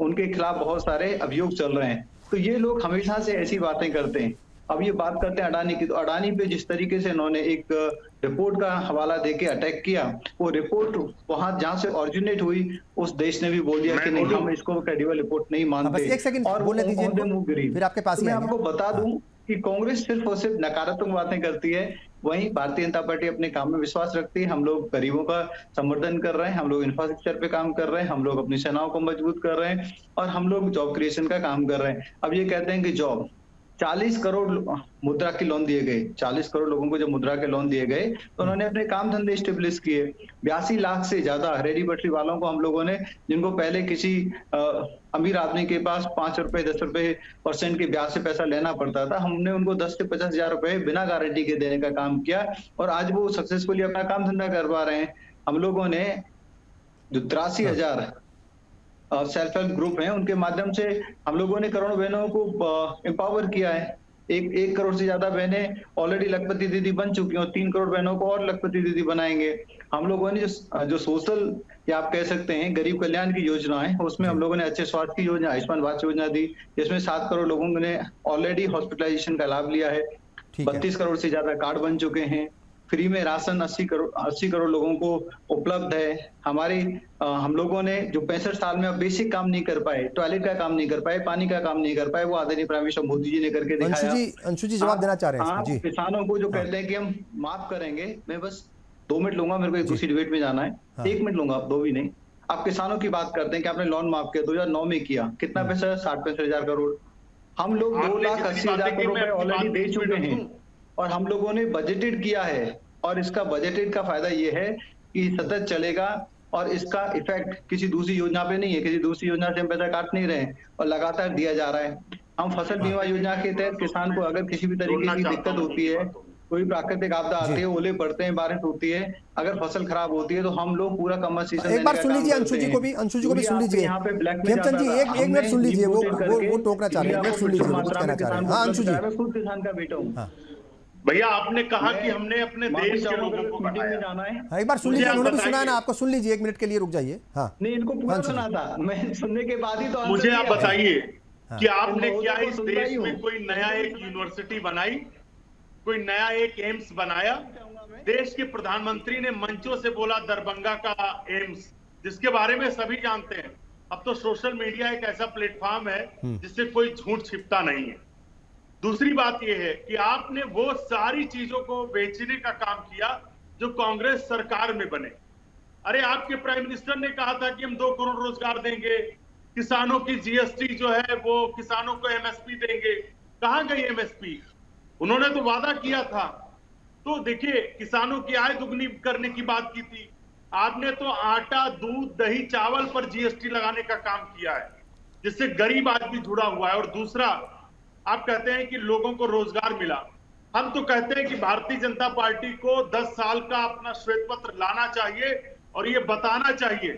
उनके खिलाफ बहुत सारे अभियोग चल रहे हैं। तो ये लोग हमेशा से ऐसी बातें करते हैं। अब ये बात करते हैं अडानी की, तो अडानी पे जिस तरीके से इन्होंने एक रिपोर्ट का हवाला देके अटैक किया, वो रिपोर्ट वहां जहां से ओरिजिनेट हुई उस देश ने भी बोल दिया कि नहीं, हम इसको क्रेडिबल रिपोर्ट नहीं मानते। बस एक सेकंड बोलने दीजिए, फिर आपके पास ही मैं आपको बता दूं कि कांग्रेस सिर्फ और सिर्फ नकारात्मक बातें करती है, वहीं भारतीय जनता पार्टी अपने काम में विश्वास रखती है। हम लोग गरीबों का संवर्धन कर रहे हैं, हम लोग इंफ्रास्ट्रक्चर पे काम कर रहे हैं, हम लोग अपनी सेनाओं को मजबूत कर रहे हैं, और हम लोग जॉब क्रिएशन का काम कर रहे हैं। अब ये कहते हैं कि जॉब 40 करोड़ मुद्रा के लोन दिए गए, 40 करोड़ लोगों को जब मुद्रा के लोन दिए गए तो उन्होंने अपने काम धंधे स्टेब्लिश किए। 82 लाख से ज्यादा रेडी पटरी वालों को हम लोगों ने, जिनको पहले किसी अमीर आदमी के पास 5 रुपए 10 रुपए % के ब्याज से पैसा लेना पड़ता था, हमने उनको 10 से 50 हजार रुपए बिना गारंटी के देने का काम किया, और आज वो सक्सेसफुली अपना काम धंधा कर पा रहे हैं। हम लोगों ने जो 83,000 सेल्फ हेल्प ग्रुप हैं, उनके माध्यम से हम लोगों ने करोड़ों बहनों को एम्पावर किया है। एक करोड़ से ज्यादा बहनें ऑलरेडी लखपति दीदी बन चुकी हैं, और 3 करोड़ बहनों को और लखपति दीदी बनाएंगे। हम लोगों ने जो सोशल, या आप कह सकते हैं गरीब कल्याण की योजना है, उसमें हम लोगों ने अच्छे स्वास्थ्य की योजना, आयुष्मान भारत योजना दी, जिसमें 7 करोड़ लोगों ने ऑलरेडी हॉस्पिटलाइजेशन का लाभ लिया है। 32 करोड़ से ज्यादा कार्ड बन चुके हैं। फ्री में राशन 80 करोड़ लोगों को उपलब्ध है। हम लोगों ने जो 65 साल में अब बेसिक काम नहीं कर पाए, टॉयलेट का काम नहीं कर पाए, पानी का काम नहीं कर पाए, वो आदरणीय प्राइम मिनिस्टर मोदी जी ने करके दिखाया। अंशु जी जवाब देना चाह रहे हैं जी। किसानों को जो कहते हैं कि हम माफ करेंगे, मैं बस 2 मिनट लूंगा, मेरे को एक दूसरी डिबेट में जाना है। 1 मिनट लूंगा, 2 भी नहीं। आप किसानों की बात करते हैं कि आपने लोन माफ किया, 2009 में किया, कितना पैसा? 60-65 हजार करोड़। हम लोग 2,80,000 करोड़ रुपए ऑलरेडी दे चुके हैं, और हम लोगों ने बजटेड किया है, और इसका बजटेड का फायदा ये है कि सतत चलेगा, और इसका इफेक्ट किसी दूसरी योजना पे नहीं है। किसी दूसरी योजना से हम पैसा काट नहीं रहे, और लगातार दिया जा रहा है। हम फसल बीमा योजना के तहत किसान को अगर किसी भी तरीके की दिक्कत होती है, कोई प्राकृतिक आपदा आती है, ओले पड़ते हैं, बारिश होती है, अगर फसल खराब होती है, तो हम लोग पूरा कमर्शियल एक बार सुन लीजिए अंशु जी को भी सुन लीजिए। खेमचंद जी एक मिनट सुन लीजिए, वो टोकना चाह रहे हैं, सुन लीजिए वो कुछ कहना चाह रहे हैं। हाँ अंशु जी। खुद किसान का बेटा हूँ भैया, आपने कहा कि हमने अपने देश के लोगों को जाना है। एक बार सुन लीजिए, उन्होंने भी सुना है ना, आपको सुन लीजिए, 1 मिनट के लिए रुक जाइए। हाँ नहीं, इनको पूरा सुना था, मैं सुनने के बाद ही तो मुझे आप बताइए कि आपने क्या इस देश में कोई नया एक यूनिवर्सिटी बनाई, कोई नया एक एम्स बनाया? देश के प्रधानमंत्री ने मंचों से बोला दरभंगा का एम्स, जिसके बारे में सभी जानते हैं। अब तो सोशल मीडिया एक ऐसा प्लेटफॉर्म है जिससे कोई झूठ छिपता नहीं है। दूसरी बात यह है कि आपने वो सारी चीजों को बेचने का काम किया जो कांग्रेस सरकार में बने। अरे आपके प्राइम मिनिस्टर ने कहा था कि हम 2 करोड़ रोजगार देंगे, किसानों की जीएसटी जो है वो किसानों को एमएसपी देंगे। कहां गई एमएसपी? उन्होंने तो वादा किया था। तो देखिए, किसानों की आय दुगनी करने की बात की थी। आपने तो आटा, दूध, दही, चावल पर जीएसटी लगाने का काम किया है, जिससे गरीब आदमी जुड़ा हुआ है। और दूसरा, आप कहते हैं कि लोगों को रोजगार मिला। हम तो कहते हैं कि भारतीय जनता पार्टी को 10 साल का अपना श्वेत पत्र लाना चाहिए और ये बताना चाहिए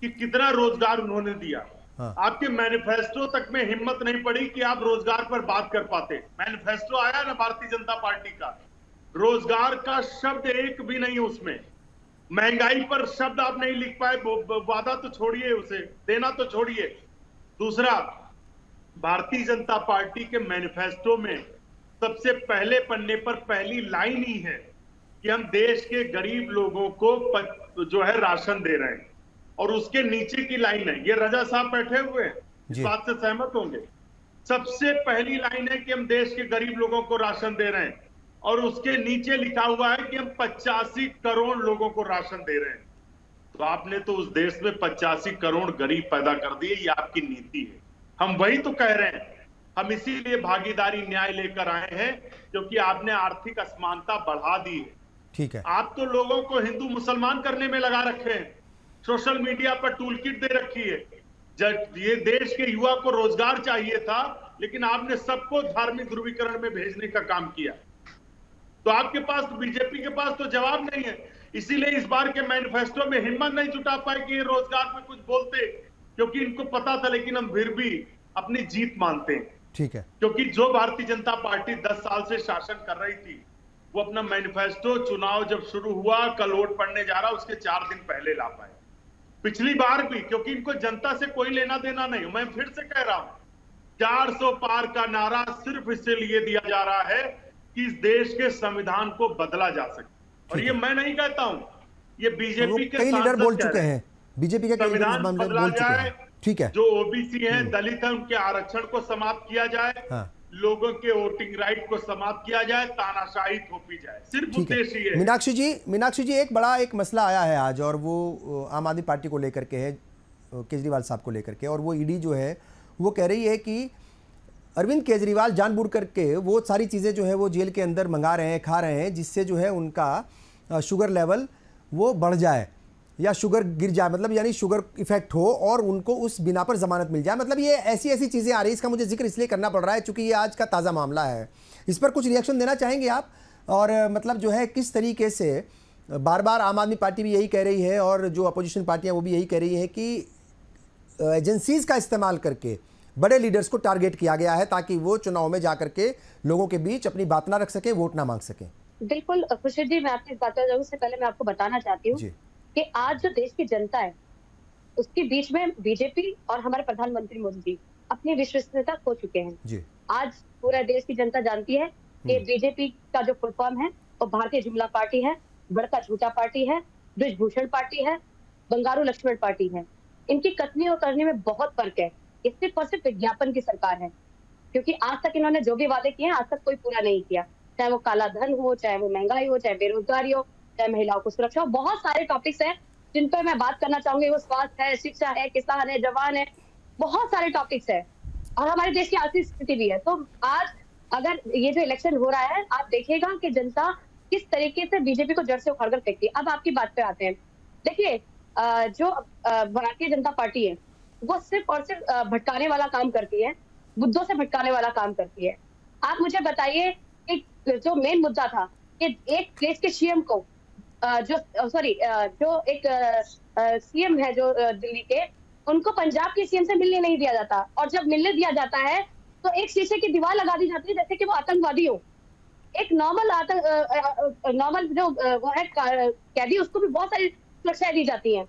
कि कितना रोजगार उन्होंने दिया। हाँ। आपके मैनिफेस्टो तक में हिम्मत नहीं पड़ी कि आप रोजगार पर बात कर पाते। मैनिफेस्टो आया ना भारतीय जनता पार्टी का, रोजगार का शब्द एक भी नहीं उसमें। महंगाई पर शब्द आप नहीं लिख पाए, वादा तो छोड़िए, उसे देना तो छोड़िए। दूसरा, भारतीय जनता पार्टी के मैनिफेस्टो में सबसे पहले पन्ने पर पहली लाइन ही है कि हम देश के गरीब लोगों को जो है राशन दे रहे हैं, और उसके नीचे की लाइन है, ये रजा साहब बैठे हुए हैं, इस बात से सहमत होंगे। सबसे पहली लाइन है कि हम देश के गरीब लोगों को राशन दे रहे हैं, और उसके नीचे लिखा हुआ है कि हम 85 करोड़ लोगों को राशन दे रहे हैं। तो आपने तो उस देश में 85 करोड़ गरीब पैदा कर दिए, ये आपकी नीति है। हम वही तो कह रहे हैं, हम इसीलिए भागीदारी न्याय लेकर आए हैं, क्योंकि आपने आर्थिक असमानता बढ़ा दी है। ठीक है, आप तो लोगों को हिंदू मुसलमान करने में लगा रखे हैं, सोशल मीडिया पर टूल किट दे रखी है। जब ये देश के युवा को रोजगार चाहिए था, लेकिन आपने सबको धार्मिक ध्रुवीकरण में भेजने का काम किया। तो आपके पास, बीजेपी के पास तो जवाब नहीं है। इसीलिए इस बार के मैनिफेस्टो में हिम्मत नहीं जुटा पाए कि ये रोजगार में कुछ बोलते, क्योंकि इनको पता था, लेकिन हम फिर भी अपनी जीत मानते हैं। ठीक है, क्योंकि जो भारतीय जनता पार्टी 10 साल से शासन कर रही थी, वो अपना मैनिफेस्टो चुनाव जब शुरू हुआ, कल वोट पड़ने जा रहा, उसके 4 दिन पहले ला पाए। पिछली बार भी, क्योंकि इनको जनता से कोई लेना देना नहीं। मैं फिर से कह रहा हूं, 400 पार का नारा सिर्फ इसलिए दिया जा रहा है कि इस देश के संविधान को बदला जा सके। और ये मैं नहीं कहता हूं, ये बीजेपी के कई लीडर बोल चुके हैं, बीजेपी के कई लीडर संविधान बदला बोल चुके जाए, हैं। ठीक है, जो ओबीसी हैं, दलित हैं, उनके आरक्षण को समाप्त किया जाए, हाँ। लोगों के वोटिंग राइट को समाप्त किया जाए, तानाशाही थोपी जाए, सिर्फ ठीक है। उद्देश्य ये है। मीनाक्षी जी एक बड़ा एक मसला आया है आज, और वो आम आदमी पार्टी को लेकर के है, केजरीवाल साहब को लेकर के। और वो ईडी जो है वो कह रही है कि अरविंद केजरीवाल जानबूझ करके वो सारी चीज़ें जो है वो जेल के अंदर मंगा रहे हैं, खा रहे हैं, जिससे जो है उनका शुगर लेवल वो बढ़ जाए या शुगर गिर जाए, मतलब यानी शुगर इफेक्ट हो और उनको उस बिना पर जमानत मिल जाए। मतलब ये ऐसी चीज़ें आ रही है। इसका मुझे जिक्र इसलिए करना पड़ रहा है क्योंकि ये आज का ताज़ा मामला है। इस पर कुछ रिएक्शन देना चाहेंगे आप? और मतलब जो है किस तरीके से बार बार आम आदमी पार्टी भी यही कह रही है और जो अपोजिशन पार्टियाँ वो भी यही कह रही हैं कि एजेंसीज़ का इस्तेमाल करके बड़े लीडर्स को टारगेट किया गया है ताकि वो चुनाव में जाकर के लोगों के बीच अपनी बात ना रख सके, वोट ना मांग सके। बिल्कुल खुर्शीद जी, मैं आपकी इस बात पर जरूर से पहले मैं आपको बताना चाहती हूँ कि आज जो देश की जनता है उसके बीच में बीजेपी और हमारे प्रधानमंत्री मोदी जी अपनी विश्वसनीयता खो चुके हैं जी। आज पूरा देश की जनता जानती है कि बीजेपी का जो फुल फॉर्म है वो भारतीय जुमला पार्टी है, बड़का झूठा पार्टी है, ब्रिजभूषण पार्टी है, बंगारू लक्ष्मण पार्टी है। इनकी कथनी और करने में बहुत फर्क है। ये सिर्फ और सिर्फ विज्ञापन की सरकार है, क्योंकि आज तक इन्होंने जो भी वादे किए हैं आज तक कोई पूरा नहीं किया। चाहे वो काला धन हो, चाहे वो महंगाई हो, चाहे बेरोजगारी हो, चाहे महिलाओं को सुरक्षा हो, बहुत सारे टॉपिक्स हैं जिन पर मैं बात करना चाहूंगी। वो स्वास्थ्य है, शिक्षा है, किसान है, जवान है, बहुत सारे टॉपिक्स है और हमारे देश की आर्थिक स्थिति भी है। तो आज अगर ये जो इलेक्शन हो रहा है, आप देखिएगा कि जनता किस तरीके से बीजेपी को जड़ से उखाड़ कर फेंकती है। अब आपकी बात पे आते हैं। देखिए, जो भारतीय जनता पार्टी है वो सिर्फ और सिर्फ भटकाने वाला काम करती है, मुद्दों से भटकाने वाला काम करती है। आप मुझे बताइए कि जो मेन मुद्दा था कि एक देश के सीएम को जो एक सीएम है जो दिल्ली के, उनको पंजाब के सीएम से मिलने नहीं दिया जाता, और जब मिलने दिया जाता है तो एक शीशे की दीवार लगा दी जाती है जैसे कि वो आतंकवादी हो। एक नॉर्मल जो वो है कैदी, उसको भी बहुत सारी सुरक्षाएं दी जाती हैं,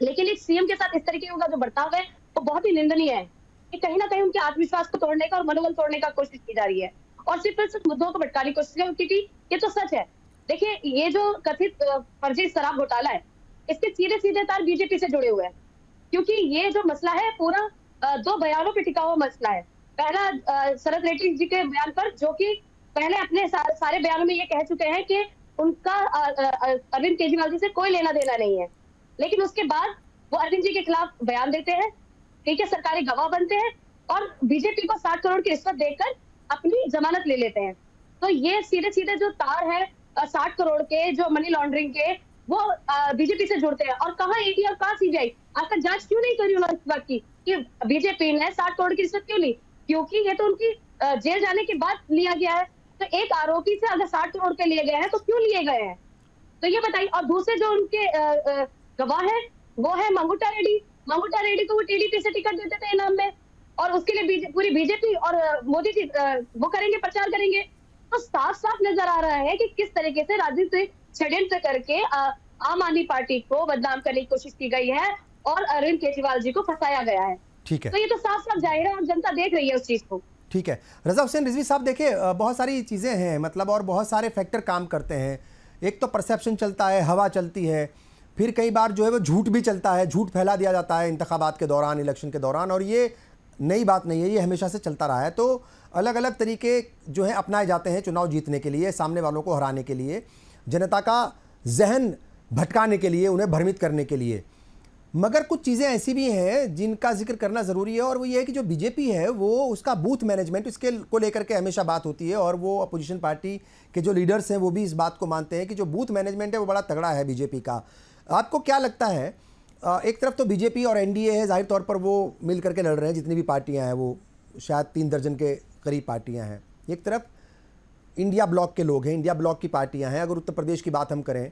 लेकिन एक सीएम के साथ इस तरीके का जो बर्ताव है वो बहुत ही निंदनीय है। कि कहीं ना कहीं उनके आत्मविश्वास को तोड़ने का और मनोबल तोड़ने का कोशिश की जा रही है और सिर्फ मुद्दों को भटकाने की कोशिश, क्योंकि ये तो सच है। देखिए, ये जो कथित फर्जी शराब घोटाला है इसके सीधे सीधे तार बीजेपी से जुड़े हुए हैं, क्योंकि ये जो मसला है पूरा 2 बयानों पर टिका हुआ मसला है। पहला शरद रेड्डी जी के बयान पर, जो कि पहले अपने सारे बयानों में ये कह चुके हैं कि उनका अरविंद केजरीवाल जी से कोई लेना देना नहीं है, लेकिन उसके बाद वो अरविंद जी के खिलाफ बयान देते हैं, ठीक है, सरकारी गवाह बनते हैं और बीजेपी को 60 करोड़ की रिश्वत देकर अपनी जमानत ले लेते हैं। तो ये सीधे सीधे जो तार है 60 करोड़ के जो मनी लॉन्ड्रिंग के, वो बीजेपी से जुड़ते हैं। और कहाँ ईडी और कहाँ सीबीआई, आज तक जांच क्यों नहीं करी उन्होंने इस बात की कि बीजेपी ने 60 करोड़ की रिश्वत क्यों ली? क्योंकि ये तो उनकी जेल जाने के बाद लिया गया है। तो एक आरोपी से अगर 60 करोड़ के लिए गए हैं तो क्यों लिए गए हैं, तो ये बताइए। और दूसरे जो उनके गवाह है वो है मंगूटा रेड्डी। मंगूटा रेड्डी को वो टीडीपी से टिकट देते थे इनाम में, और उसके लिए पूरी बीजेपी और मोदी जी वो करेंगे, प्रचार करेंगे। तो साफ साफ नजर आ रहा है कि किस तरीके से राजनीतिक षड्यंत्र करके आम आदमी पार्टी को बदनाम करने की कोशिश की गई है और अरविंद केजरीवाल जी को फंसाया गया है। ठीक है, तो ये तो साफ साफ जाहिर है और जनता देख रही है उस चीज को। ठीक है, रजा हुसैन रिजवी साहब, देखिए बहुत सारी चीज़ें हैं, मतलब और बहुत सारे फैक्टर काम करते हैं। एक तो परसेप्शन चलता है, हवा चलती है, फिर कई बार जो है वो झूठ भी चलता है, झूठ फैला दिया जाता है इंतखाबात के दौरान, इलेक्शन के दौरान, और ये नई बात नहीं है, ये हमेशा से चलता रहा है। तो अलग अलग तरीके जो है अपनाए जाते हैं चुनाव जीतने के लिए, सामने वालों को हराने के लिए, जनता का जहन भटकाने के लिए, उन्हें भ्रमित करने के लिए। मगर कुछ चीज़ें ऐसी भी हैं जिनका जिक्र करना ज़रूरी है, और वो ये है कि जो बीजेपी है वो उसका बूथ मैनेजमेंट, इसके को लेकर के हमेशा बात होती है, और वो अपोजिशन पार्टी के जो लीडर्स हैं वो भी इस बात को मानते हैं कि जो बूथ मैनेजमेंट है वो बड़ा तगड़ा है बीजेपी का। आपको क्या लगता है? एक तरफ तो बीजेपी और एनडीए है, जाहिर तौर पर वो मिल करके लड़ रहे हैं, जितनी भी पार्टियाँ हैं वो शायद 3 दर्जन के करीब पार्टियाँ हैं। एक तरफ इंडिया ब्लॉक के लोग हैं, इंडिया ब्लॉक की पार्टियाँ हैं। अगर उत्तर प्रदेश की बात हम करें,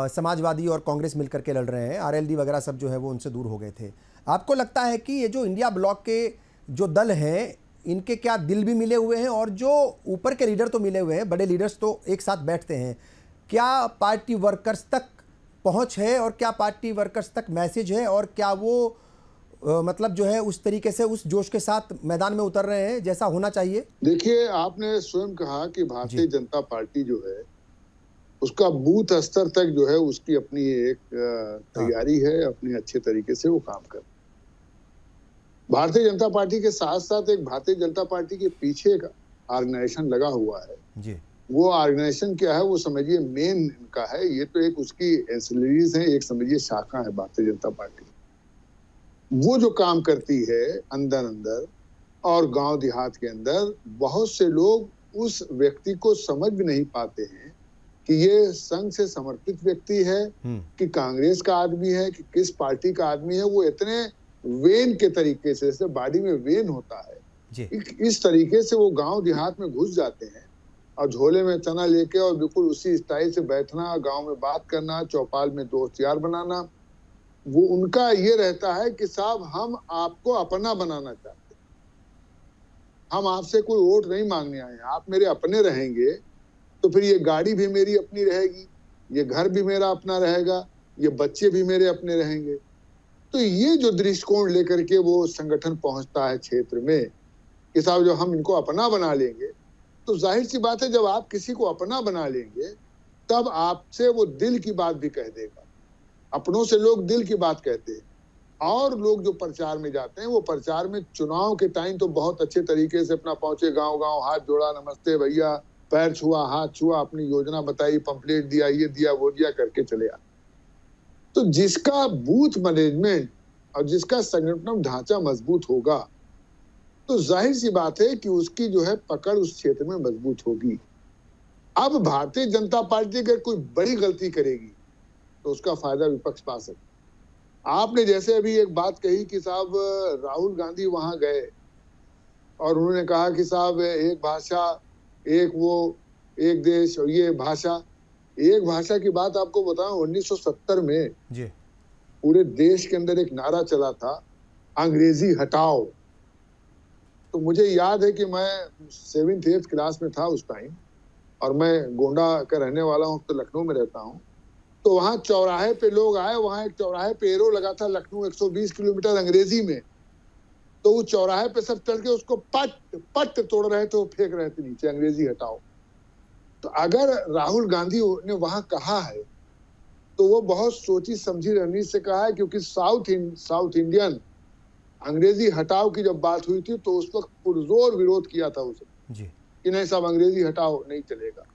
समाजवादी और कांग्रेस मिलकर के लड़ रहे हैं, आरएलडी वगैरह सब जो है वो उनसे दूर हो गए थे। आपको लगता है कि ये जो इंडिया ब्लॉक के जो दल हैं इनके क्या दिल भी मिले हुए हैं, और जो ऊपर के लीडर तो मिले हुए हैं, बड़े लीडर्स तो एक साथ बैठते हैं, क्या पार्टी वर्कर्स तक पहुंच है और क्या पार्टी वर्कर्स तक मैसेज है, और क्या वो मतलब जो है उस तरीके से उस जोश के साथ मैदान में उतर रहे हैं जैसा होना चाहिए? देखिए, आपने स्वयं कहा कि भारतीय जनता पार्टी जो है उसका बूथ स्तर तक जो है उसकी अपनी एक तैयारी है, अपनी अच्छे तरीके से वो काम कर। भारतीय जनता पार्टी के साथ साथ एक भारतीय जनता पार्टी के पीछे का ऑर्गेनाइजेशन लगा हुआ है जी। वो ऑर्गेनाइजेशन क्या है, वो समझिए मेन इनका है, ये तो एक उसकी एंसिलरीज है, एक समझिए शाखा है भारतीय जनता पार्टी। वो जो काम करती है अंदर अंदर और गांव देहात के अंदर, बहुत से लोग उस व्यक्ति को समझ भी नहीं पाते हैं कि ये संघ से समर्पित व्यक्ति है कि कांग्रेस का आदमी है कि किस पार्टी का आदमी है। वो इतने वेन के तरीके से, जैसे बॉडी में वेन होता है जी। इस तरीके से वो गांव देहात में घुस जाते हैं और झोले में चना लेके और बिल्कुल उसी स्टाइल से बैठना, गांव में बात करना, चौपाल में दोस्त यार बनाना। वो उनका ये रहता है कि साहब हम आपको अपना बनाना चाहते हैं, हम आपसे कोई वोट नहीं मांगने आए हैं, आप मेरे अपने रहेंगे तो फिर ये गाड़ी भी मेरी अपनी रहेगी, ये घर भी मेरा अपना रहेगा, ये बच्चे भी मेरे अपने रहेंगे। तो ये जो दृष्टिकोण लेकर के वो संगठन पहुंचता है क्षेत्र में कि साहब जो हम इनको अपना बना लेंगे, तो जाहिर सी बात है जब आप किसी को अपना बना लेंगे तब आपसे वो दिल की बात भी कह देगा। अपनों से लोग दिल की बात कहते हैं, और लोग जो प्रचार में जाते हैं वो प्रचार में चुनाव के टाइम तो बहुत अच्छे तरीके से अपना पहुंचे, गांव गांव हाथ जोड़ा, नमस्ते भैया, पैर छुआ, हाथ छुआ, अपनी योजना बताई, पंपलेट दिया, ये दिया वो दिया करके चले आए। तो जिसका बूथ मैनेजमेंट और जिसका संगठन ढांचा मजबूत होगा तो जाहिर सी बात है कि उसकी जो है पकड़ उस क्षेत्र में मजबूत होगी। अब भारतीय जनता पार्टी अगर कोई बड़ी गलती करेगी तो उसका फायदा विपक्ष पा सकता। आपने जैसे अभी एक बात कही कि साहब राहुल गांधी वहां गए और उन्होंने कहा कि साहब एक भाषा, एक वो, एक देश और ये भाषा। एक भाषा की बात आपको बताऊं, 1970 में जी पूरे देश के अंदर एक नारा चला था, अंग्रेजी हटाओ। तो मुझे याद है कि मैं 7th 8th क्लास में था उस टाइम, और मैं गोंडा का रहने वाला हूँ, तो लखनऊ में रहता हूँ। तो वहां चौराहे पे लोग आए, वहां एक चौराहे पे एरो लगा था, लखनऊ 120 किलोमीटर अंग्रेजी में। तो उस चौराहे पे सब चढ़ के उसको पट पट तोड़ रहे थे, वो फेंक रहे थे नीचे, अंग्रेजी हटाओ। तो अगर राहुल गांधी ने वहां कहा है तो वो बहुत सोची समझी रणनीति से कहा है, क्योंकि साउथ इंडियन अंग्रेजी हटाओ की जब बात हुई थी तो उस वक्त पुरजोर विरोध किया था उसे जी कि नहीं साहब अंग्रेजी हटाओ, नहीं चलेगा।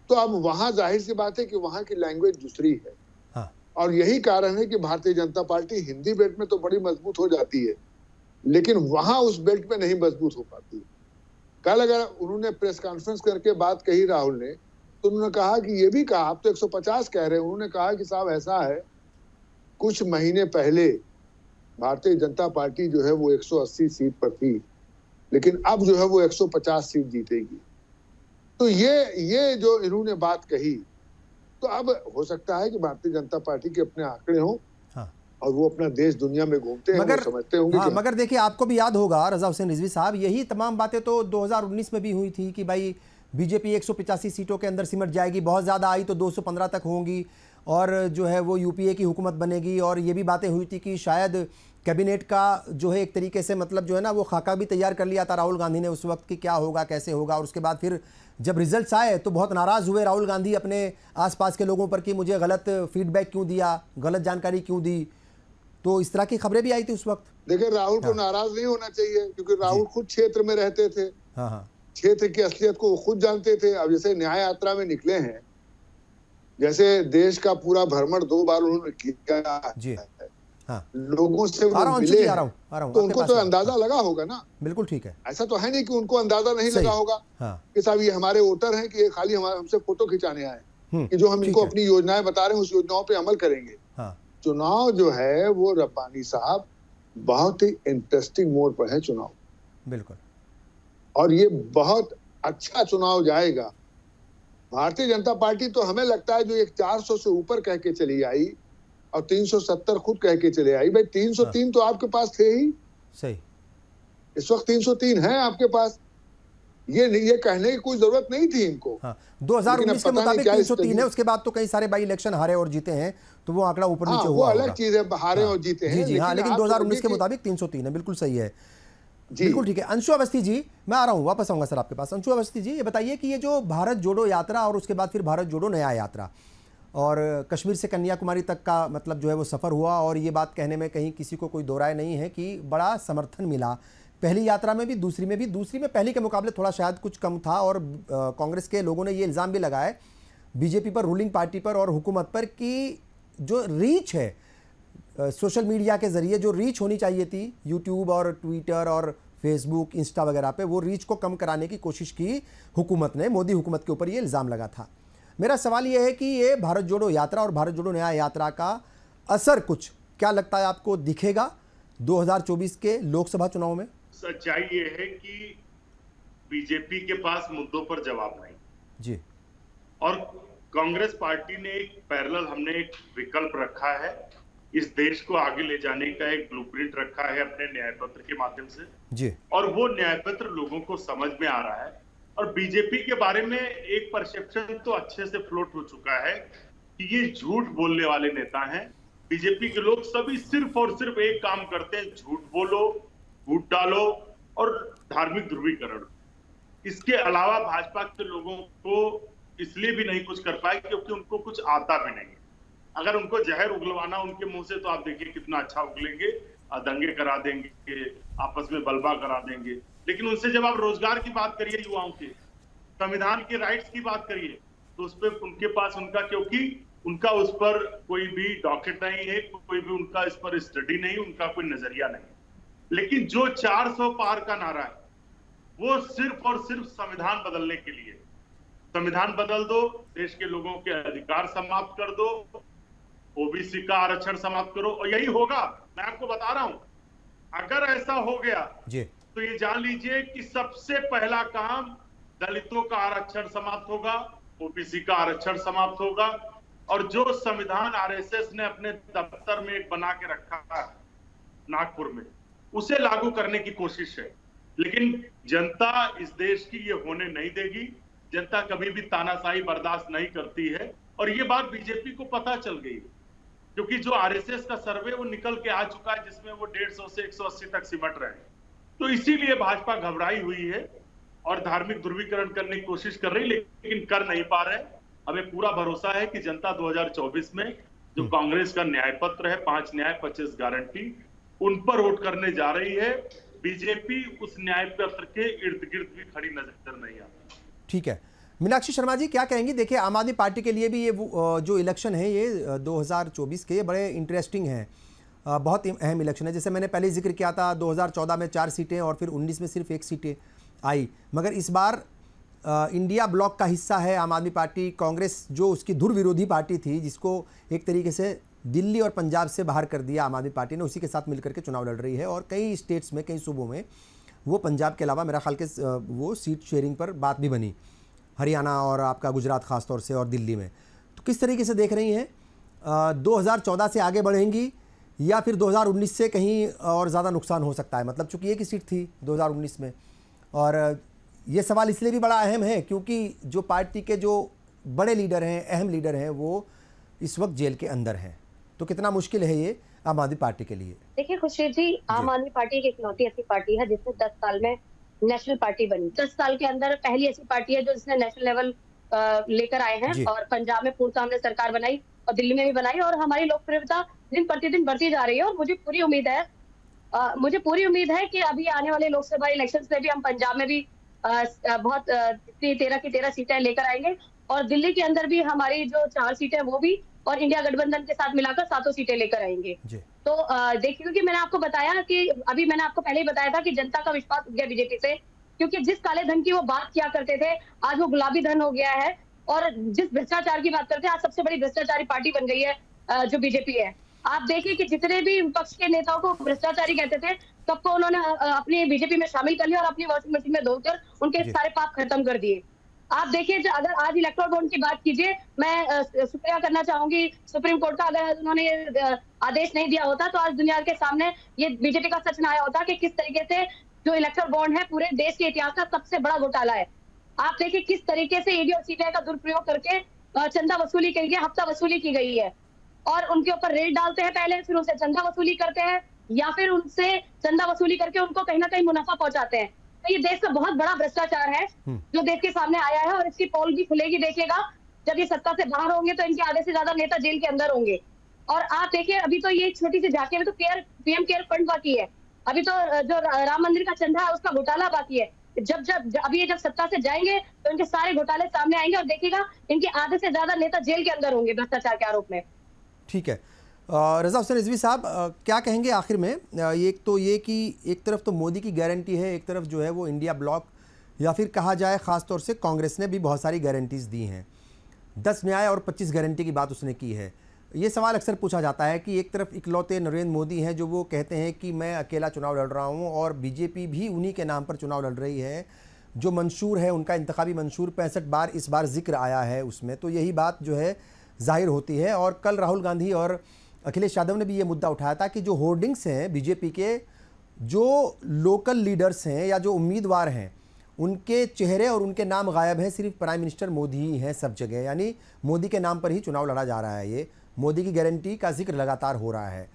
तो अब वहां जाहिर सी बात है कि वहां की लैंग्वेज दूसरी है। हाँ। और यही कारण है कि भारतीय जनता पार्टी हिंदी बेल्ट में तो बड़ी मजबूत हो जाती है, लेकिन वहां उस बेल्ट में नहीं मजबूत हो पाती। कल अगर उन्होंने प्रेस कॉन्फ्रेंस करके बात कही राहुल ने, तो उन्होंने कहा कि ये भी कहा, आप तो 150 कह रहे हैं, उन्होंने कहा कि साहब ऐसा है, कुछ महीने पहले भारतीय जनता पार्टी जो है वो 180 सीट पर थी, लेकिन अब जो है वो 150 सीट जीतेगी। तो ये जो इन्होंने बात कही, तो अब हो सकता है कि भारतीय जनता पार्टी के अपने आंकड़े हों। हाँ। और वो अपना देश दुनिया में घूमते हैं, वो समझते होंगे। हाँ, मगर देखिए आपको भी याद होगा रजा हुसैन रिजवी साहब, यही तमाम बातें तो 2019 में भी हुई थी कि भाई बीजेपी 185 सीटों के अंदर सिमट जाएगी, बहुत ज़्यादा आई तो 215 तक होंगी, और जो है वो यूपीए की हुकूमत बनेगी। और ये भी बातें हुई थी कि शायद कैबिनेट का जो है एक तरीके से मतलब जो है ना वो खाका भी तैयार कर लिया था राहुल गांधी ने उस वक्त कि क्या होगा कैसे होगा। और उसके बाद फिर जब रिजल्ट्स आए तो बहुत नाराज़ हुए राहुल गांधी अपने आसपास के लोगों पर कि मुझे गलत फीडबैक क्यों दिया, गलत जानकारी क्यों दी। तो इस तरह की खबरें भी आई थी उस वक्त। देखिए राहुल को नाराज नहीं होना चाहिए, क्योंकि राहुल खुद क्षेत्र में रहते थे। हाँ। क्षेत्र की असलियत को वो खुद जानते थे। अब जैसे न्याय यात्रा में निकले हैं, जैसे देश का पूरा भ्रमण 2 बार उन्होंने किया जी। हाँ। लोगों से वो मिले हैं, तो उनको तो अंदाजा लगा होगा ना। बिल्कुल ठीक है, ऐसा तो है नहीं कि उनको अंदाजा नहीं लगा होगा। हाँ। कि साहब ये हमारे वोटर हैं कि ये खाली हमसे फोटो खिंचाने आए, कि जो हम इनको अपनी योजनाएं बता रहे हैं उस योजनाओं पे अमल करेंगे। हाँ। चुनाव जो है वो रब्बानी साहब बहुत ही इंटरेस्टिंग मोड पर है चुनाव। बिल्कुल। और ये बहुत अच्छा चुनाव जाएगा। भारतीय जनता पार्टी तो हमें लगता है जो एक 400 से ऊपर कह के चली आई और 370 खुद कह के चले आई। भाई 303 तो आपके पास थे ही। सही। इस वक्त 303 है आपके पास। ये कहने की कोई जरूरत नहीं थी इनको। हाँ, 2019 के मुताबिक 303 है, उसके बाद तो कई सारे बाई इलेक्शन हारे और जीते हैं, तो वो आंकड़ा ऊपर नीचे हुआ वो अलग चीज है, हारे और जीते हैं। जी हाँ, लेकिन 2019 के मुताबिक 303 है, बिल्कुल सही है, बिल्कुल ठीक है। अंशु अवस्थी जी, मैं आ रहा हूँ, वापस आऊंगा सर आपके पास। अंशु अवस्थी जी, ये बताइए कि ये जो भारत जोड़ो यात्रा और उसके बाद फिर भारत जोड़ो नया यात्रा और कश्मीर से कन्याकुमारी तक का मतलब जो है वो सफ़र हुआ, और ये बात कहने में कहीं किसी को कोई दो राय नहीं है कि बड़ा समर्थन मिला पहली यात्रा में भी, दूसरी में भी। दूसरी में पहली के मुकाबले थोड़ा शायद कुछ कम था, और कांग्रेस के लोगों ने ये इल्ज़ाम भी लगाया बीजेपी पर, रूलिंग पार्टी पर और हुकूमत पर कि जो रीच है सोशल मीडिया के ज़रिए, जो रीच होनी चाहिए थी यूट्यूब और ट्विटर और फेसबुक, इंस्टा वगैरह पे, वो रीच को कम कराने की कोशिश की हुकूमत ने, मोदी हुकूमत के ऊपर ये इल्ज़ाम लगा था। मेरा सवाल ये है कि ये भारत जोड़ो यात्रा और भारत जोड़ो नया यात्रा का असर कुछ क्या लगता है आपको दिखेगा 2024 के लोकसभा चुनाव में? सच्चाई ये है कि बीजेपी के पास मुद्दों पर जवाब नहीं जी, और कांग्रेस पार्टी ने एक पैरेलल, हमने एक विकल्प रखा है, इस देश को आगे ले जाने का एक ब्लूप्रिंट रखा है अपने न्याय पत्र के माध्यम से जी, और वो न्याय पत्र लोगों को समझ में आ रहा है। और बीजेपी के बारे में एक परसेप्शन तो अच्छे से फ्लोट हो चुका है कि ये झूठ बोलने वाले नेता हैं। बीजेपी के लोग सभी सिर्फ और सिर्फ एक काम करते हैं, झूठ बोलो, वोट डालो और धार्मिक ध्रुवीकरण। इसके अलावा भाजपा के लोगों को इसलिए भी नहीं कुछ कर पाए क्योंकि उनको कुछ आता भी नहीं। अगर उनको जहर उगलवाना उनके मुंह से, तो आप देखिए कितना अच्छा उगलेंगे, दंगे करा देंगे, आपस में बलबा करा देंगे। लेकिन उनसे जब आप रोजगार की बात करिए, युवाओं के संविधान के राइट्स की बात करिए, तो उस पर उनके पास उनका, क्योंकि उनका उस पर कोई भी डॉक्यूमेंट नहीं है, कोई भी उनका इस पर स्टडी नहीं, उनका कोई नजरिया नहीं। लेकिन जो 400 पार का नारा है वो सिर्फ और सिर्फ संविधान बदलने के लिए। संविधान बदल दो, देश के लोगों के अधिकार समाप्त कर दो, ओबीसी का आरक्षण समाप्त करो, और यही होगा। मैं आपको बता रहा हूं, अगर ऐसा हो गया जी, तो ये जान लीजिए कि सबसे पहला काम दलितों का आरक्षण समाप्त होगा, ओबीसी का आरक्षण समाप्त होगा, और जो संविधान आरएसएस ने अपने दफ्तर में एक बना के रखा है नागपुर में, उसे लागू करने की कोशिश है। लेकिन जनता इस देश की ये होने नहीं देगी। जनता कभी भी तानाशाही बर्दाश्त नहीं करती है, और ये बात बीजेपी को पता चल गई, क्योंकि जो आरएसएस का सर्वे वो निकल के आ चुका है, जिसमें वो 150 से 180 तक सिमट रहे हैं। तो इसीलिए भाजपा घबराई हुई है और धार्मिक ध्रुवीकरण करने की कोशिश कर रही, लेकिन कर नहीं पा रहे। हमें पूरा भरोसा है कि जनता 2024 में जो कांग्रेस का न्याय पत्र है, 5 न्याय 25 गारंटी, उन पर वोट करने जा रही है। बीजेपी उस न्याय पत्र के इर्द गिर्द भी खड़ी नजर नहीं आती। ठीक है। मीनाक्षी शर्मा जी, क्या कहेंगी? देखिए, आम आदमी पार्टी के लिए भी ये जो इलेक्शन है ये 2024 के बड़े इंटरेस्टिंग हैं, बहुत अहम इलेक्शन है। जैसे मैंने पहले जिक्र किया था, 2014 में 4 सीटें और फिर 19 में सिर्फ 1 सीटें आई, मगर इस बार इंडिया ब्लॉक का हिस्सा है आम आदमी पार्टी। कांग्रेस जो उसकी धुर विरोधी पार्टी थी, जिसको एक तरीके से दिल्ली और पंजाब से बाहर कर दिया आम आदमी पार्टी ने, उसी के साथ मिलकर के चुनाव लड़ रही है। और कई स्टेट्स में, कई सूबों में वो पंजाब के अलावा मेरा ख्याल के वो सीट शेयरिंग पर बात भी बनी, हरियाणा और आपका गुजरात खास तौर से, और दिल्ली में। तो किस तरीके से देख रही हैं, 2014 से आगे बढ़ेंगी या फिर 2019 से कहीं और ज़्यादा नुकसान हो सकता है? मतलब चूंकि एक ही सीट थी 2019 में, और ये सवाल इसलिए भी बड़ा अहम है क्योंकि जो पार्टी के जो बड़े लीडर हैं, अहम लीडर हैं, वो इस वक्त जेल के अंदर हैं। तो कितना मुश्किल है ये आम आदमी पार्टी के लिए? देखिए खुर्शीद जी, आम आदमी पार्टी एक इकलौती ऐसी पार्टी है जिसने 10 साल में नेशनल पार्टी बनी। 10 साल के अंदर पहली ऐसी पार्टी है जो जिसने नेशनल लेवल लेकर आए हैं, और पंजाब में पूर्व हमने सरकार बनाई और दिल्ली में भी बनाई, और हमारी लोकप्रियता दिन प्रतिदिन बढ़ती जा रही है। और मुझे पूरी उम्मीद है कि अभी आने वाले लोकसभा इलेक्शन में भी हम पंजाब में भी बहुत 13 की 13 सीटें लेकर आएंगे, और दिल्ली के अंदर भी हमारी जो 4 सीटें वो भी, और इंडिया गठबंधन के साथ मिलाकर 7 सीटें लेकर आएंगे। तो देखिए, क्योंकि मैंने आपको बताया कि अभी मैंने आपको पहले ही बताया था कि जनता का विश्वास उठ गया बीजेपी से, क्योंकि जिस काले धन की वो बात किया करते थे, आज वो गुलाबी धन हो गया है। और जिस भ्रष्टाचार की बात करते हैं, आज सबसे बड़ी भ्रष्टाचारी पार्टी बन गई है जो बीजेपी है। आप देखिए कि जितने भी विपक्ष के नेताओं को भ्रष्टाचारी कहते थे, सबको उन्होंने अपनी बीजेपी में शामिल कर लिया और अपनी वॉशिंग मशीन में धोकर उनके सारे पाप खत्म कर दिए। आप देखिए, अगर आज इलेक्टोरल बॉन्ड की बात कीजिए, मैं शुक्रिया करना चाहूंगी सुप्रीम कोर्ट का। अगर उन्होंने आदेश नहीं दिया होता तो आज दुनिया के सामने ये बीजेपी का सच न आया होता कि किस तरीके से जो इलेक्टोरल बॉन्ड है पूरे देश के इतिहास का सबसे बड़ा घोटाला है। आप देखिए किस तरीके से ईडी और सीबीआई का दुरुपयोग करके चंदा वसूली के लिए हफ्ता वसूली की गई है और उनके ऊपर रेड डालते हैं पहले, फिर उनसे चंदा वसूली करते हैं या फिर उनसे चंदा वसूली करके उनको कहीं ना कहीं मुनाफा पहुंचाते हैं। तो ये देश का बहुत बड़ा भ्रष्टाचार है जो देश के सामने आया है और इसकी पोल भी खुलेगी, देखिएगा जब ये सत्ता से बाहर होंगे तो इनके आधे से ज्यादा नेता जेल के अंदर होंगे। और आप देखिए अभी तो ये छोटी सी झांकी में तो पीएम केयर फंड बाकी है, अभी तो जो राम मंदिर का चंदा है उसका घोटाला बाकी है। अभी ये जब सत्ता से जाएंगे तो इनके सारे घोटाले सामने आएंगे और देखिएगा इनके आधे से ज्यादा नेता जेल के अंदर होंगे भ्रष्टाचार के आरोप में। ठीक है, रज़ा हुसैन रिजवी साहब क्या कहेंगे आखिर में? एक तो ये कि एक तरफ तो मोदी की गारंटी है, एक तरफ जो है वो इंडिया ब्लॉक या फिर कहा जाए ख़ास तौर से कांग्रेस ने भी बहुत सारी गारंटीज़ दी हैं। 10 न्याय और 25 गारंटी की बात उसने की है। ये सवाल अक्सर पूछा जाता है कि एक तरफ इकलौते नरेंद्र मोदी हैं जो वो कहते हैं कि मैं अकेला चुनाव लड़ रहा हूँ और बीजेपी भी उन्हीं के नाम पर चुनाव लड़ रही है। जो मंशूर है उनका इंतखाबी मंशूर 65 बार इस बार जिक्र आया है उसमें, तो यही बात जो है जाहिर होती है। और कल राहुल गांधी और अखिलेश यादव ने भी ये मुद्दा उठाया था कि जो होर्डिंग्स हैं बीजेपी के, जो लोकल लीडर्स हैं या जो उम्मीदवार हैं उनके चेहरे और उनके नाम गायब हैं, सिर्फ प्राइम मिनिस्टर मोदी ही हैं सब जगह, यानी मोदी के नाम पर ही चुनाव लड़ा जा रहा है। ये मोदी की गारंटी का जिक्र लगातार हो रहा है।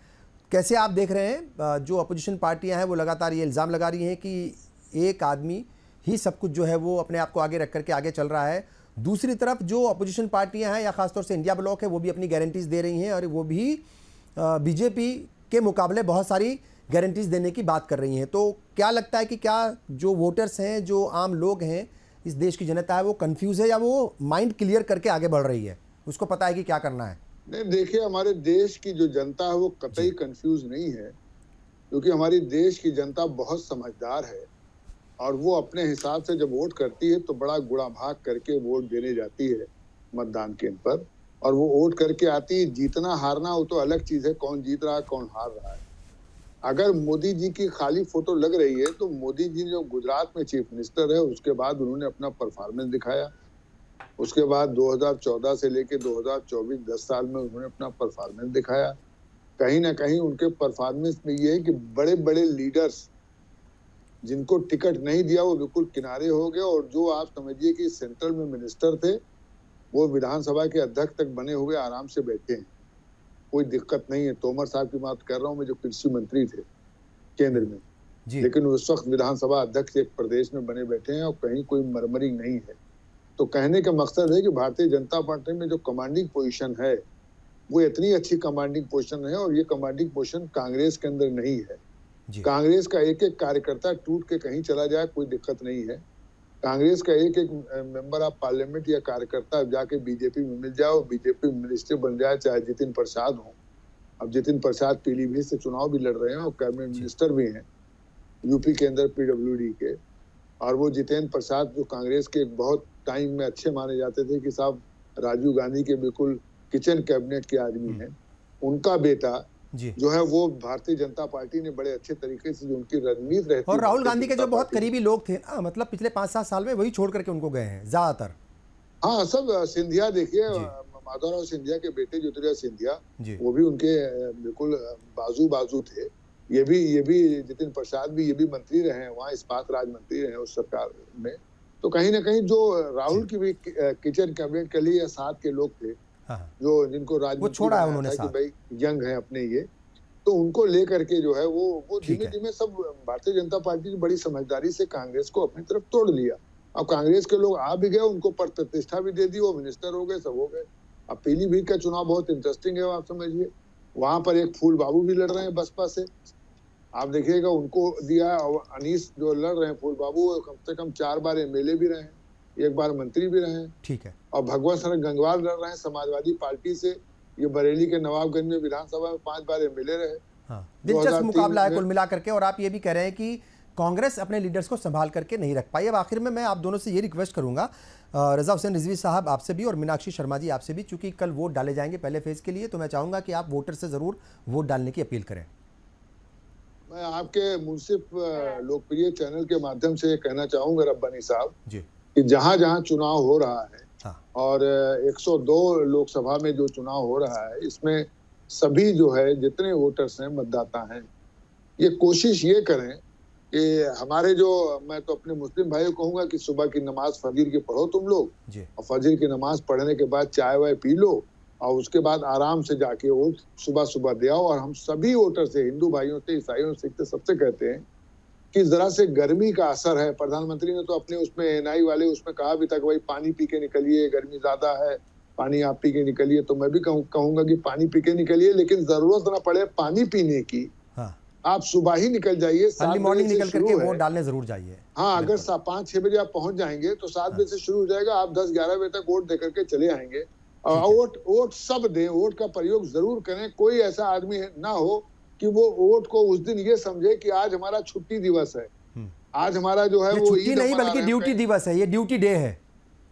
कैसे आप देख रहे हैं? जो अपोजिशन पार्टियां हैं वो लगातार ये इल्ज़ाम लगा रही हैं कि एक आदमी ही सब कुछ जो है वो अपने आप को आगे रख करके आगे चल रहा है। दूसरी तरफ जो अपोजिशन पार्टियां हैं या ख़ासतौर से इंडिया ब्लॉक है वो भी अपनी गारंटीज़ दे रही हैं और वो भी बीजेपी के मुकाबले बहुत सारी गारंटीज़ देने की बात कर रही हैं। तो क्या लगता है कि क्या जो वोटर्स हैं, जो आम लोग हैं, इस देश की जनता है, वो कंफ्यूज है या वो माइंड क्लियर करके आगे बढ़ रही है, उसको पता है कि क्या करना है? नहीं, देखिए हमारे देश की जो जनता है वो कतई कंफ्यूज नहीं है, क्योंकि हमारी देश की जनता बहुत समझदार है और वो अपने हिसाब से जब वोट करती है तो बड़ा गुणा भाग करके वोट देने जाती है मतदान केंद्र पर, और वो वोट करके आती है। जीतना हारना वो तो अलग चीज है, कौन जीत रहा है कौन हार रहा है। अगर मोदी जी की खाली फोटो लग रही है तो मोदी जी जो गुजरात में चीफ मिनिस्टर है उसके बाद उन्होंने अपना परफॉर्मेंस दिखाया, उसके बाद 2014 से लेके 2024 10 साल में उन्होंने अपना परफॉर्मेंस दिखाया। कहीं ना कहीं उनके परफॉर्मेंस में ये है कि बड़े बड़े लीडर्स जिनको टिकट नहीं दिया वो बिल्कुल किनारे हो गए, और जो आप समझिए कि सेंट्रल में मिनिस्टर थे वो विधानसभा के अध्यक्ष तक बने हुए आराम से बैठे हैं, कोई दिक्कत नहीं है। तोमर साहब की बात कर रहा हूँ मैं, जो कृषि मंत्री थे केंद्र में जी। लेकिन उस वक्त विधानसभा अध्यक्ष एक प्रदेश में बने बैठे हैं और कहीं कोई मरमरिंग नहीं है। तो कहने का मकसद है कि भारतीय जनता पार्टी में जो कमांडिंग पोजीशन है वो इतनी अच्छी कमांडिंग पोजीशन है, और ये कमांडिंग पोजीशन कांग्रेस के अंदर नहीं है। कांग्रेस का एक एक कार्यकर्ता टूट के कहीं चला जाए कोई दिक्कत नहीं है, कांग्रेस का एक एक मेंबर ऑफ पार्लियामेंट या कार्यकर्ता जाके बीजेपी में मिल जाओ, बीजेपी मिनिस्टर बन जाए, चाहे जितिन प्रसाद हो। अब जितिन प्रसाद पीलीभीत से चुनाव भी लड़ रहे हैं और कैबिनेट मिनिस्टर भी हैं यूपी के अंदर पीडब्ल्यूडी के, और वो जितेंद्र प्रसाद जो कांग्रेस के बहुत टाइम में अच्छे माने जाते थे कि साहब राजीव गांधी के बिल्कुल किचन कैबिनेट के आदमी हैं, उनका बेटा जो है वो भारतीय जनता पार्टी ने बड़े अच्छे तरीके से जो उनकी रणनीति रहती है। और राहुल गांधी के जो बहुत करीबी लोग थे ना, मतलब पिछले 5-7 साल में वही छोड़ करके उनको गए हैं ज्यादातर। हाँ, सब सिंधिया देखिए, माधवराव सिंधिया के बेटे ज्योतिरादित्य सिंधिया वो भी उनके बिल्कुल बाजू थे। ये भी जितिन प्रसाद भी, ये भी मंत्री रहे हैं वहाँ, इस्पात राज्य मंत्री रहे उस सरकार में। तो कहीं ना कहीं जो राहुल की भी किचन कैबिनेट के लिए साथ के लोग थे जो जिनको राजनीति छोड़ा है उन्होंने कि भाई यंग है अपने ये, तो उनको लेकर के जो है वो धीमे धीमे सब भारतीय जनता पार्टी की बड़ी समझदारी से कांग्रेस को अपनी तरफ तोड़ लिया। अब कांग्रेस के लोग आ भी गए, उनको पद प्रतिष्ठा भी दे दी, वो मिनिस्टर हो गए, सब हो गए। अब पीलीभीत का चुनाव बहुत इंटरेस्टिंग है, आप समझिए वहां पर एक फूल बाबू भी लड़ रहे हैं बसपा से, आप देखिएगा उनको दिया। और अनीस जो लड़ रहे हैं फूल बाबू, कम से कम 4 बार एमएलए भी रहे हैं, 1 बार मंत्री भी रहे हैं। ठीक है। और भगवत शरण गंगवार लड़ रहे हैं समाजवादी पार्टी से, ये बरेली के नवाबगंज में विधानसभा में 5 बार एमएलए रहे। हाँ, दिलचस्प मुकाबला है कुल मिला करके। और आप ये भी कह रहे हैं कि कांग्रेस अपने लीडर्स को संभाल करके नहीं रख पाई। अब आखिर में मैं आप दोनों से ये रिक्वेस्ट करूंगा, रज़ा हुसैन रिजवी साहब आपसे भी और मीनाक्षी शर्मा जी आपसे भी, चूंकि कल वोट डाले जाएंगे पहले फेज के लिए, तो मैं चाहूंगा कि आप वोटर से जरूर वोट डालने की अपील करें। मैं आपके मुंसिफ लोकप्रिय चैनल के माध्यम से कहना चाहूंगा रब्बानी साहब जी, कि जहां जहां चुनाव हो रहा है और 102 लोकसभा में जो चुनाव हो रहा है, इसमें सभी जो है जितने वोटर्स हैं, मतदाता हैं, ये कोशिश ये करें कि हमारे जो, मैं तो अपने मुस्लिम भाइयों को कहूंगा कि सुबह की नमाज फजर की पढ़ो तुम लोग, और फजर की नमाज पढ़ने के बाद चाय वाय पी लो और उसके बाद आराम से जाके वोट सुबह सुबह दे आओ। और हम सभी वोटर से, हिंदू भाइयों से, ईसाइयों से, सिख से, सबसे कहते हैं कि जरा से गर्मी का असर है। प्रधानमंत्री ने तो अपने उसमें एनआई वाले उसमें कहा भी था कि भाई पानी पी के निकलिए, गर्मी ज्यादा है, पानी आप पी के निकलिए। तो मैं भी कहूंगा कि पानी पी के निकलिए, लेकिन जरूरत ना पड़े पानी पीने की, आप सुबह ही निकल जाइए, अर्ली मॉर्निंग निकल करके वोट डालने जरूर जाइए। हाँ, अगर 5-6 बजे आप पहुंच जाएंगे तो 7 बजे से शुरू हो जाएगा, आप 10-11 बजे तक वोट दे करके चले आएंगे। और वोट सब दें, वोट का प्रयोग जरूर करें। कोई ऐसा आदमी ना हो कि वो वोट को उस दिन ये समझे कि आज हमारा छुट्टी दिवस है, आज हमारा जो है वो छुट्टी नहीं बल्कि ड्यूटी दिवस है, ये ड्यूटी डे है।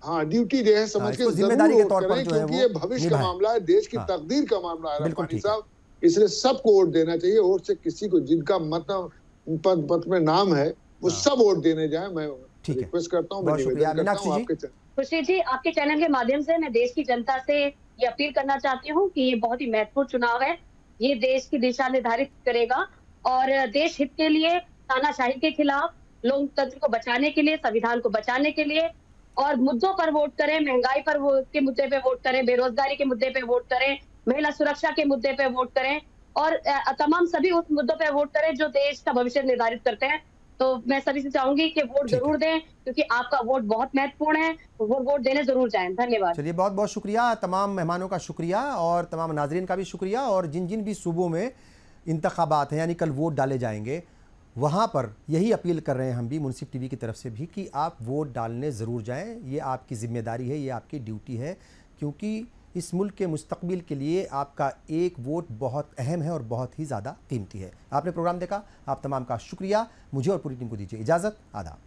हाँ, ड्यूटी डे है, समझ के जिम्मेदारी के तौर पर जो है क्योंकि ये भविष्य का मामला है, देश की तकदीर का मामला है रब्बानी साहब। इसलिए सबको वोट देना चाहिए। वोट से किसी को, जिनका पद में नाम है, वो सब वोट देने जाए। मैं रिक्वेस्ट करता हूँ, खुर्शीद जी, आपके चैनल के माध्यम से मैं देश की जनता से ये अपील करना चाहती हूँ कि ये बहुत ही महत्वपूर्ण चुनाव है। ये देश की दिशा निर्धारित करेगा और देश हित के लिए, तानाशाही के खिलाफ, लोकतंत्र को बचाने के लिए, संविधान को बचाने के लिए, और मुद्दों पर वोट करें। महंगाई पर के मुद्दे पे वोट करें, बेरोजगारी के मुद्दे पे वोट करें, महिला सुरक्षा के मुद्दे पे वोट करें, और तमाम सभी उस मुद्दों पे वोट करें जो देश का भविष्य निर्धारित करते हैं। तो मैं सभी से चाहूंगी कि वोट जरूर दें, क्योंकि आपका वोट बहुत महत्वपूर्ण है। वो वोट देने जरूर जाएं। धन्यवाद। चलिए, बहुत बहुत शुक्रिया, तमाम मेहमानों का शुक्रिया और तमाम नाजरीन का भी शुक्रिया। और जिन जिन भी सूबों में इंतखाबात हैं, यानी कल वोट डाले जाएंगे, वहाँ पर यही अपील कर रहे हैं हम भी मुनसिफ टीवी की तरफ से भी कि आप वोट डालने ज़रूर जाएं। ये आपकी ज़िम्मेदारी है, ये आपकी ड्यूटी है, क्योंकि इस मुल्क के मुस्तकबिल के लिए आपका एक वोट बहुत अहम है और बहुत ही ज़्यादा कीमती है। आपने प्रोग्राम देखा, आप तमाम का शुक्रिया। मुझे और पूरी टीम को दीजिए इजाज़त। आदाब।